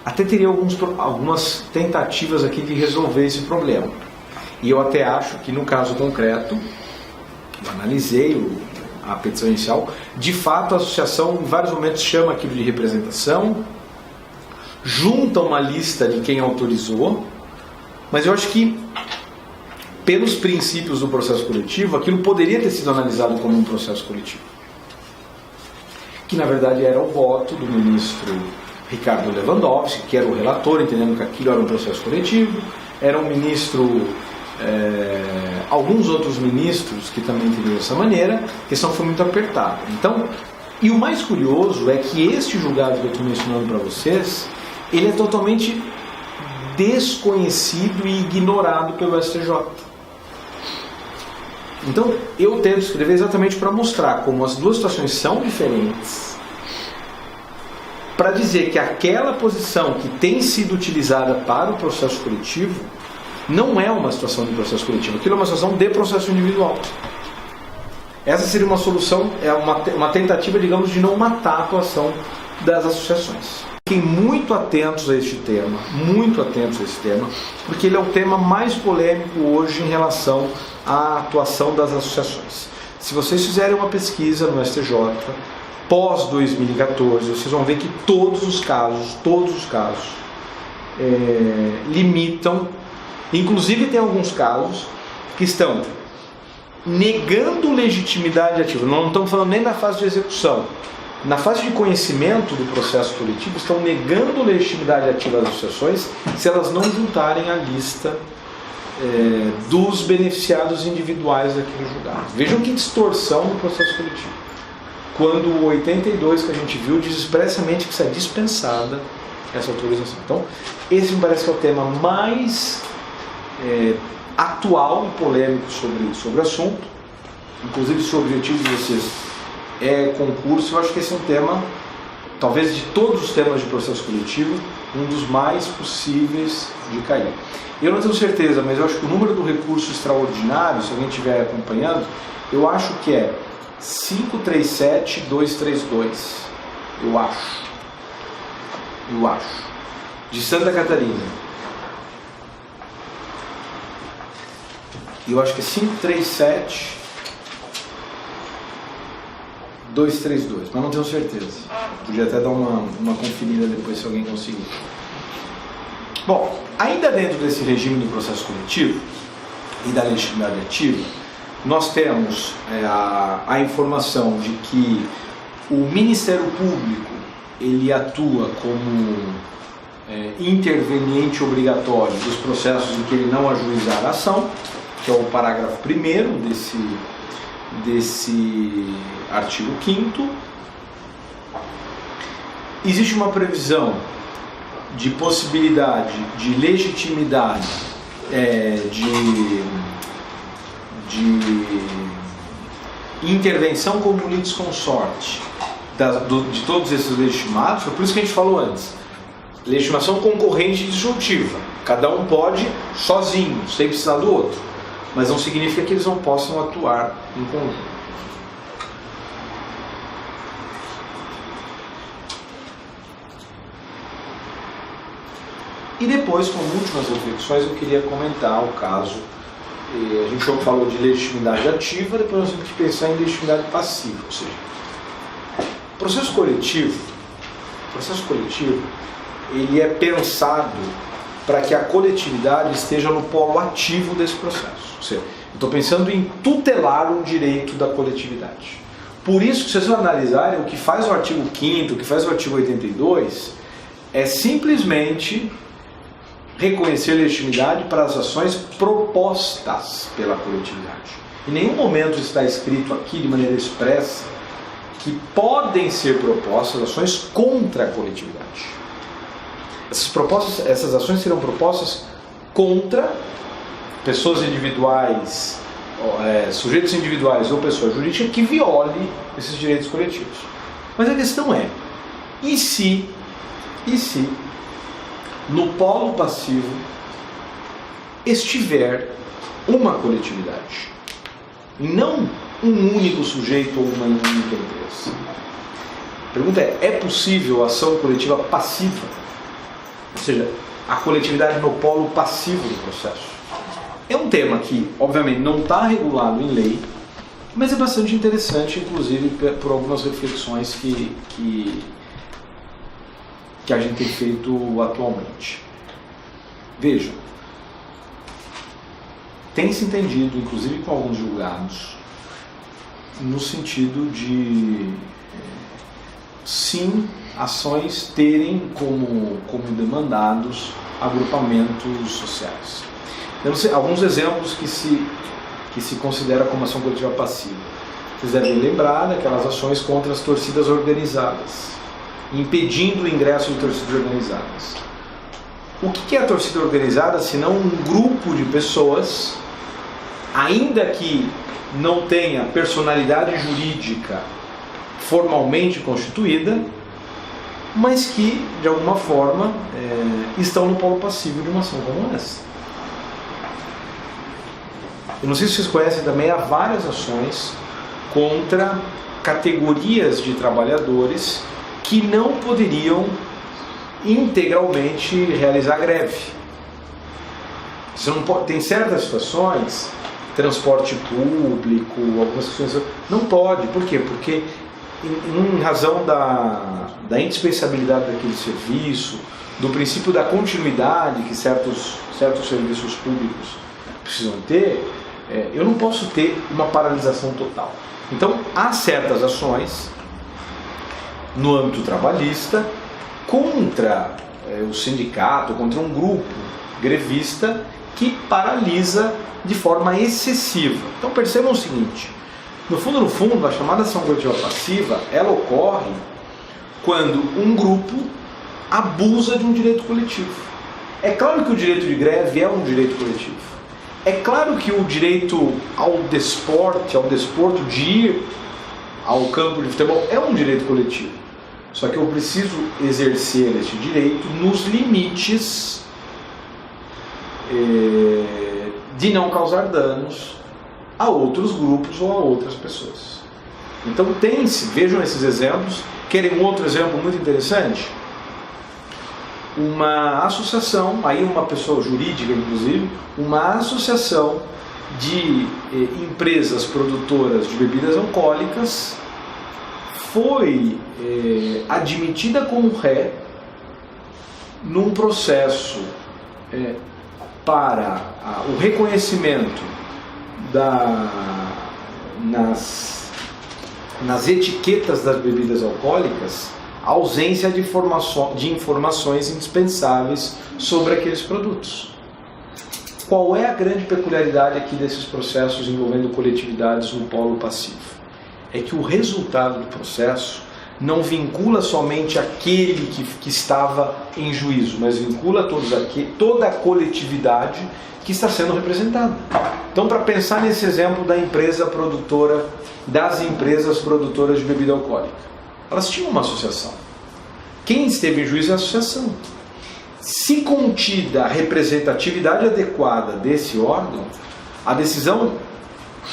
Até teria algumas tentativas aqui de resolver esse problema. E eu até acho que no caso concreto, eu analisei a petição inicial, de fato a associação em vários momentos chama aquilo de representação, junta uma lista de quem autorizou, mas eu acho que pelos princípios do processo coletivo, aquilo poderia ter sido analisado como um processo coletivo. Que na verdade era o voto do ministro Ricardo Lewandowski, que era o relator, entendendo que aquilo era um processo coletivo, era um ministro, alguns outros ministros que também entenderam dessa maneira, a questão foi muito apertada. Então, e o mais curioso é que este julgado que eu estou mencionando para vocês, ele é totalmente desconhecido e ignorado pelo STJ. Então, eu tento escrever exatamente para mostrar como as duas situações são diferentes, para dizer que aquela posição que tem sido utilizada para o processo coletivo não é uma situação de processo coletivo, aquilo é uma situação de processo individual. Essa seria uma solução, é uma tentativa, digamos, de não matar a atuação das associações. Fiquem muito atentos a este tema, porque ele é o tema mais polêmico hoje em relação à atuação das associações. Se vocês fizerem uma pesquisa no STJ, pós 2014, vocês vão ver que todos os casos, limitam, inclusive tem alguns casos que estão negando legitimidade ativa. Nós não estamos falando nem da fase de execução. Na fase de conhecimento do processo coletivo, estão negando legitimidade ativa às associações se elas não juntarem a lista dos beneficiados individuais daquele julgado. Vejam que distorção no processo coletivo. Quando o 82 que a gente viu diz expressamente que isso é dispensada, essa autorização. Então, esse me parece que é o tema mais atual e polêmico sobre o assunto. Inclusive, se o objetivo de vocês é concurso, eu acho que esse é um tema, talvez de todos os temas de processo coletivo, um dos mais possíveis de cair. Eu não tenho certeza, mas eu acho que o número do recurso extraordinário, se alguém estiver acompanhando, eu acho que é 537232. Eu acho. De Santa Catarina. Eu acho que é 537232, mas não tenho certeza. Podia até dar uma conferida depois se alguém conseguir. Bom, ainda dentro desse regime do processo coletivo e da legitimidade ativa, nós temos a informação de que o Ministério Público ele atua como interveniente obrigatório dos processos em que ele não ajuizar a ação, que é o parágrafo 1º desse artigo 5º. Existe uma previsão de possibilidade de legitimidade de intervenção como litisconsorte de todos esses legitimados. Foi por isso que a gente falou antes, legitimação concorrente e disjuntiva, cada um pode sozinho, sem precisar do outro, mas não significa que eles não possam atuar em conjunto. E depois, como últimas reflexões, eu queria comentar o caso. A gente falou de legitimidade ativa, depois nós temos que pensar em legitimidade passiva. Ou seja, o processo coletivo, ele é pensado para que a coletividade esteja no polo ativo desse processo. Ou seja, eu estou pensando em tutelar um direito da coletividade. Por isso, se vocês analisarem, o que faz o artigo 5º, o que faz o artigo 82, é simplesmente reconhecer legitimidade para as ações propostas pela coletividade. Em nenhum momento está escrito aqui de maneira expressa que podem ser propostas ações contra a coletividade. Essas ações serão propostas contra pessoas individuais, sujeitos individuais ou pessoa jurídica que violem esses direitos coletivos. Mas a questão é, e se no polo passivo estiver uma coletividade, e não um único sujeito ou uma única empresa? A pergunta é possível ação coletiva passiva? Ou seja, a coletividade no polo passivo do processo? É um tema que, obviamente, não está regulado em lei, mas é bastante interessante, inclusive, por algumas reflexões que a gente tem feito atualmente. Vejam, tem se entendido, inclusive com alguns julgados, no sentido de, sim, ações terem como demandados agrupamentos sociais. Temos alguns exemplos que se considera como ação coletiva passiva. Vocês devem lembrar daquelas ações contra as torcidas organizadas, impedindo o ingresso de torcidas organizadas. O que é a torcida organizada se não um grupo de pessoas, ainda que não tenha personalidade jurídica formalmente constituída, mas que, de alguma forma, estão no polo passivo de uma ação como essa. Eu não sei se vocês conhecem também, há várias ações contra categorias de trabalhadores que não poderiam integralmente realizar greve. Você não pode, tem certas situações, transporte público, algumas questões, não pode. Por quê? Porque em razão da indispensabilidade daquele serviço, do princípio da continuidade que certos serviços públicos precisam ter, eu não posso ter uma paralisação total. Então, há certas ações no âmbito trabalhista contra o sindicato, contra um grupo grevista que paralisa de forma excessiva. Então percebam o seguinte, no fundo, a chamada ação coletiva passiva, ela ocorre quando um grupo abusa de um direito coletivo. É claro que o direito de greve é um direito coletivo. É claro que o direito ao desporto de ir ao campo de futebol é um direito coletivo. Só que eu preciso exercer este direito nos limites de não causar danos a outros grupos ou a outras pessoas. Então vejam esses exemplos. Querem um outro exemplo muito interessante? Uma associação, aí uma pessoa jurídica inclusive, uma associação de empresas produtoras de bebidas alcoólicas foi admitida como ré num processo para o reconhecimento nas etiquetas das bebidas alcoólicas a ausência de informações indispensáveis sobre aqueles produtos. Qual é a grande peculiaridade aqui desses processos envolvendo coletividades no polo passivo? É que o resultado do processo não vincula somente aquele que estava em juízo, mas vincula toda a coletividade que está sendo representada. Então, para pensar nesse exemplo das empresas produtoras de bebida alcoólica, elas tinham uma associação. Quem esteve em juízo é a associação. Se contida a representatividade adequada desse órgão, a decisão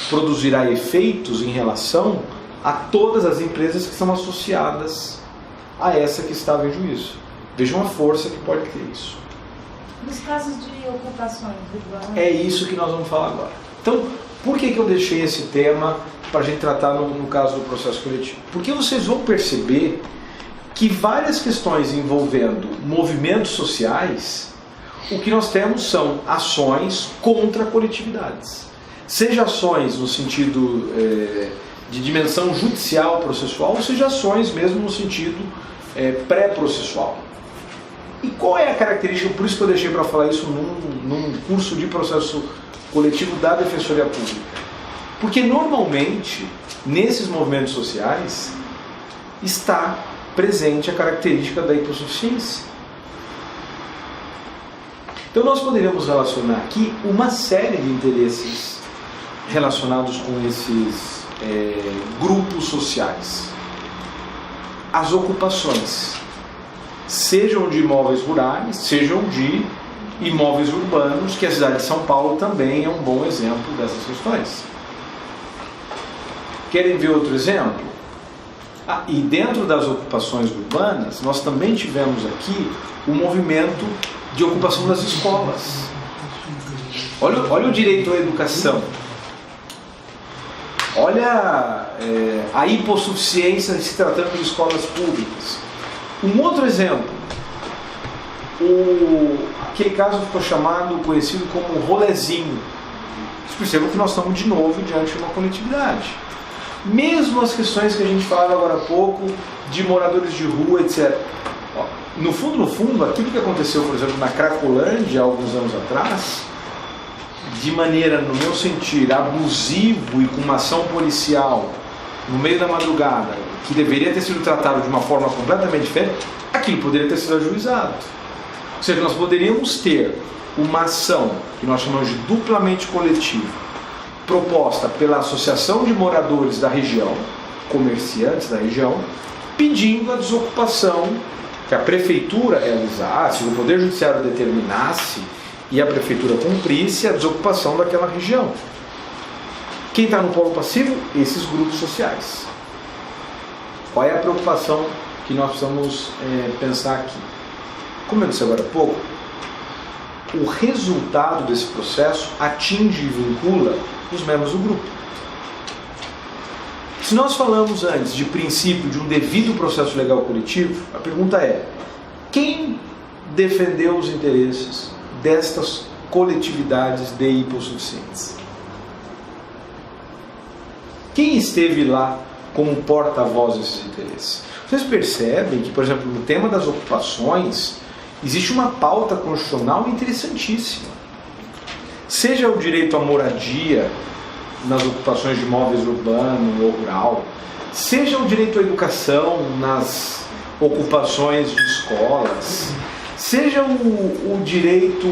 produzirá efeitos em relação a todas as empresas que são associadas a essa que estava em juízo. Vejam a força que pode ter isso. Nos casos de ocupações urbanas... É isso que nós vamos falar agora. Então, por que eu deixei esse tema para a gente tratar no caso do processo coletivo? Porque vocês vão perceber que várias questões envolvendo movimentos sociais, o que nós temos são ações contra coletividades. Seja ações no sentido de dimensão judicial processual, ou seja ações mesmo no sentido pré-processual. E qual é a característica, por isso que eu deixei para falar isso num curso de processo coletivo da Defensoria Pública? Porque normalmente, nesses movimentos sociais, está presente a característica da hipossuficiência. Então nós poderíamos relacionar aqui uma série de interesses relacionados com esses grupos sociais. As ocupações, sejam de imóveis rurais, sejam de imóveis urbanos, que a cidade de São Paulo também é um bom exemplo dessas questões. Querem ver outro exemplo? E dentro das ocupações urbanas, nós também tivemos aqui o movimento de ocupação das escolas. Olha o direito à educação. Olha a hipossuficiência se tratando de escolas públicas. Um outro exemplo, aquele caso ficou conhecido como rolezinho. Vocês percebam que nós estamos de novo diante de uma coletividade. Mesmo as questões que a gente falava agora há pouco, de moradores de rua, etc. No fundo, aquilo que aconteceu, por exemplo, na Cracolândia, há alguns anos atrás, de maneira, no meu sentir, abusivo e com uma ação policial, no meio da madrugada, que deveria ter sido tratado de uma forma completamente diferente, aquilo poderia ter sido ajuizado. Ou seja, nós poderíamos ter uma ação que nós chamamos de duplamente coletiva, proposta pela Associação de Moradores da região, comerciantes da região, pedindo a desocupação, que a prefeitura realizasse, o Poder Judiciário determinasse e a prefeitura cumprisse a desocupação daquela região. Quem está no polo passivo? Esses grupos sociais. Qual é a preocupação que nós precisamos pensar aqui? Como eu disse agora há pouco, o resultado desse processo atinge e vincula os membros do grupo. Se nós falamos antes de princípio de um devido processo legal coletivo, a pergunta é: quem defendeu os interesses destas coletividades de hipossuficientes? Quem esteve lá como porta-voz desses interesses? Vocês percebem que, por exemplo, no tema das ocupações, existe uma pauta constitucional interessantíssima. Seja o direito à moradia nas ocupações de imóveis urbano ou rural, seja o direito à educação nas ocupações de escolas, seja o direito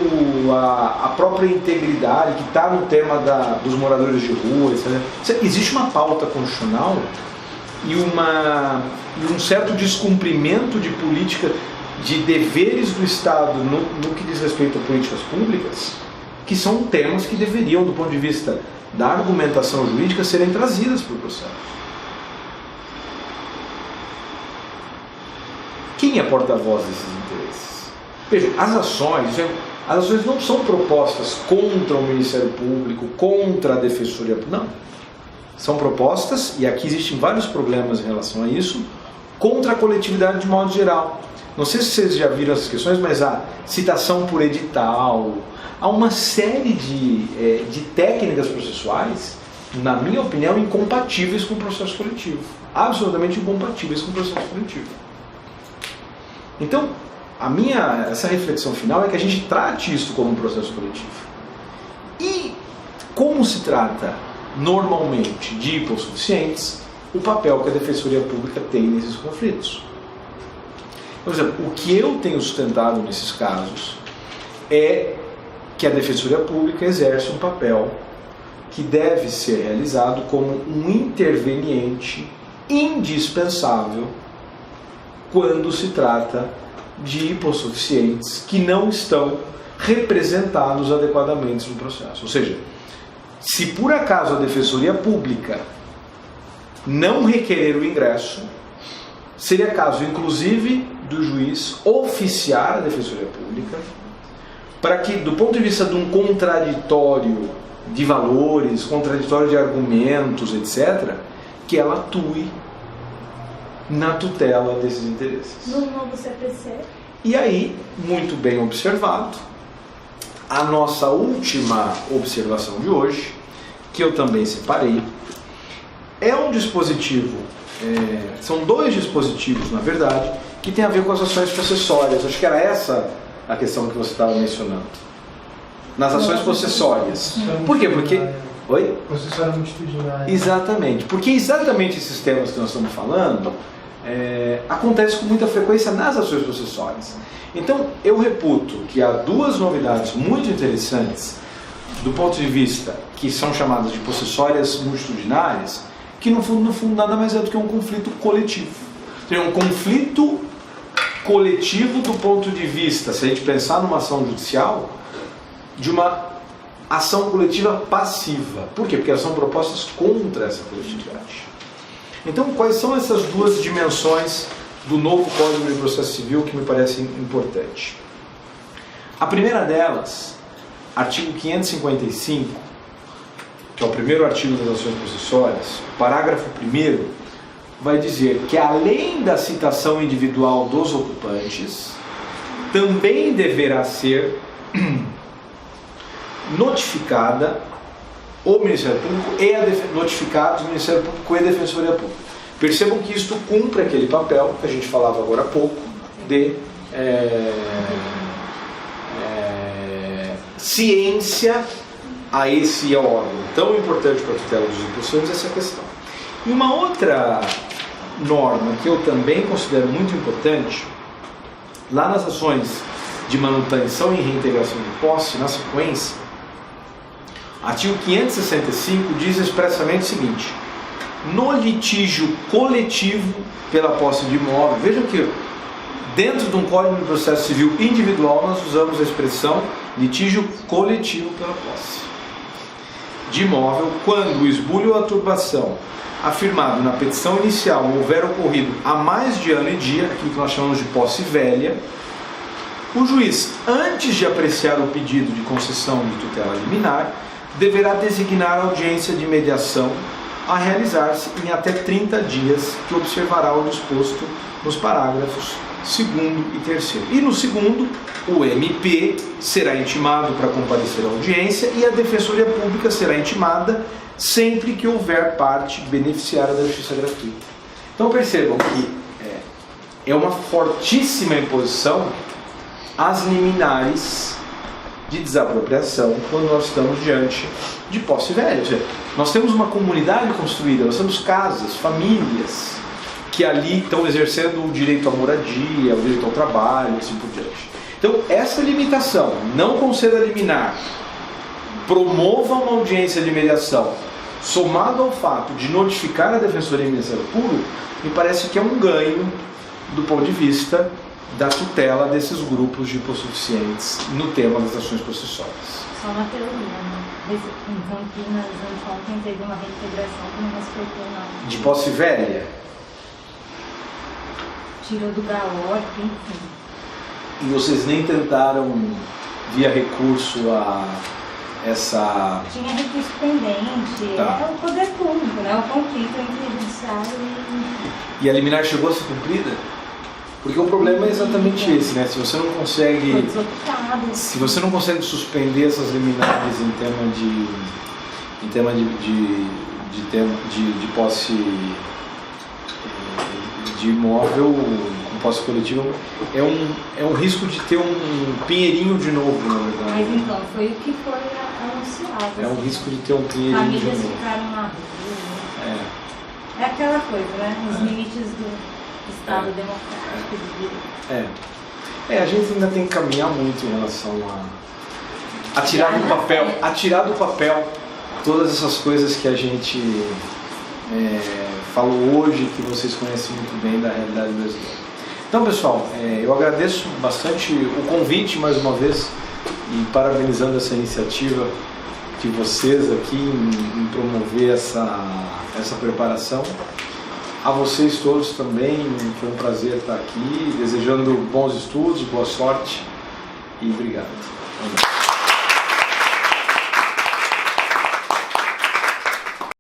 à própria integridade, que está no tema dos moradores de rua, etc. Existe uma pauta constitucional e um certo descumprimento de política, de deveres do Estado no que diz respeito a políticas públicas, que são temas que deveriam, do ponto de vista da argumentação jurídica, serem trazidas para o processo. Quem é porta-voz desses interesses? Veja, as ações não são propostas contra o Ministério Público, contra a Defensoria Pública, não. São propostas, e aqui existem vários problemas em relação a isso, contra a coletividade de modo geral. Não sei se vocês já viram essas questões, mas há citação por edital, há uma série de técnicas processuais, na minha opinião, incompatíveis com o processo coletivo. Absolutamente incompatíveis com o processo coletivo. Então, essa reflexão final é que a gente trate isso como um processo coletivo. E como se trata normalmente de hipossuficientes, o papel que a Defensoria Pública tem nesses conflitos. Por exemplo, o que eu tenho sustentado nesses casos é que a Defensoria Pública exerce um papel que deve ser realizado como um interveniente indispensável quando se trata de hipossuficientes que não estão representados adequadamente no processo. Ou seja, se por acaso a Defensoria Pública não requerer o ingresso, seria caso, inclusive, do juiz oficiar a Defensoria Pública para que, do ponto de vista de um contraditório de valores, contraditório de argumentos, etc., que ela atue na tutela desses interesses. No novo CPC. E aí, muito bem observado, a nossa última observação de hoje, que eu também separei, é um dispositivo, são dois dispositivos, na verdade, que tem a ver com as ações possessórias. Acho que era essa a questão que você estava mencionando. Nas ações possessórias. Por quê? Porque... Oi? Possessória multitudinária. Exatamente. Porque exatamente esses temas que nós estamos falando acontecem com muita frequência nas ações possessórias. Então, eu reputo que há duas novidades muito interessantes do ponto de vista que são chamadas de possessórias multitudinárias, que no fundo nada mais é do que um conflito coletivo. Tem um conflito coletivo do ponto de vista, se a gente pensar numa ação judicial, de uma ação coletiva passiva. Por quê? Porque elas são propostas contra essa coletividade. Então, quais são essas duas dimensões do novo Código de Processo Civil que me parecem importantes? A primeira delas, artigo 555, que é o primeiro artigo das ações possessórias, parágrafo 1º, vai dizer que, além da citação individual dos ocupantes, também deverá ser notificada o Ministério Público e notificados o Ministério Público e a Defensoria Pública. Percebam que isto cumpre aquele papel que a gente falava agora há pouco de ciência a esse órgão tão importante para a tutela dos hipossuficientes, essa questão. E uma outra norma que eu também considero muito importante, lá nas ações de manutenção e reintegração de posse, na sequência, artigo 565 diz expressamente o seguinte: no litígio coletivo pela posse de imóvel, vejam que dentro de um Código de Processo Civil individual nós usamos a expressão litígio coletivo pela posse de imóvel, quando o esbulho ou a turbação afirmado na petição inicial houver ocorrido há mais de ano e dia, aquilo que nós chamamos de posse velha, o juiz, antes de apreciar o pedido de concessão de tutela liminar, deverá designar audiência de mediação a realizar-se em até 30 dias, que observará o disposto nos parágrafos 2º e 3º. E no segundo, o MP será intimado para comparecer à audiência e a Defensoria Pública será intimada sempre que houver parte beneficiária da justiça gratuita. Então percebam que é uma fortíssima imposição às liminares de desapropriação quando nós estamos diante de posse velha. Ou seja, nós temos uma comunidade construída, nós temos casas, famílias que ali estão exercendo o direito à moradia, o direito ao trabalho, assim por diante. Então, essa limitação, não conceda liminar, promova uma audiência de mediação, somado ao fato de notificar a Defensoria do Ministério Público, me parece que é um ganho do ponto de vista da tutela desses grupos de hipossuficientes no tema das ações processuais. Só uma teoria, né? Em Campinas, ontem teve uma reintegração que não respeitou nada. De posse velha? Tirou do GAOR, enfim. E vocês nem tentaram, via recurso, a essa... Tinha recurso pendente, Tá. É o poder público, né? O conflito entre o judiciário E a liminar chegou a ser cumprida? Porque o problema é exatamente esse, né? Se você não foi consegue... desocupado. Se você não consegue suspender essas liminares em tema de posse de imóvel com posse coletiva, é um risco de ter um pinheirinho de novo, na verdade. Mas então, foi o que foi anunciado. É um assim. risco de ter um pinheirinho de Famílias novo. ficaram na rua. É aquela coisa, né? Os limites do Estado democrático de direito. A gente ainda tem que caminhar muito em relação a tirar do papel todas essas coisas que a gente falou hoje, que vocês conhecem muito bem da realidade brasileira. Então, pessoal, eu agradeço bastante o convite mais uma vez e parabenizando essa iniciativa de vocês aqui em promover essa preparação. A vocês todos também, foi um prazer estar aqui, desejando bons estudos, boa sorte e obrigado.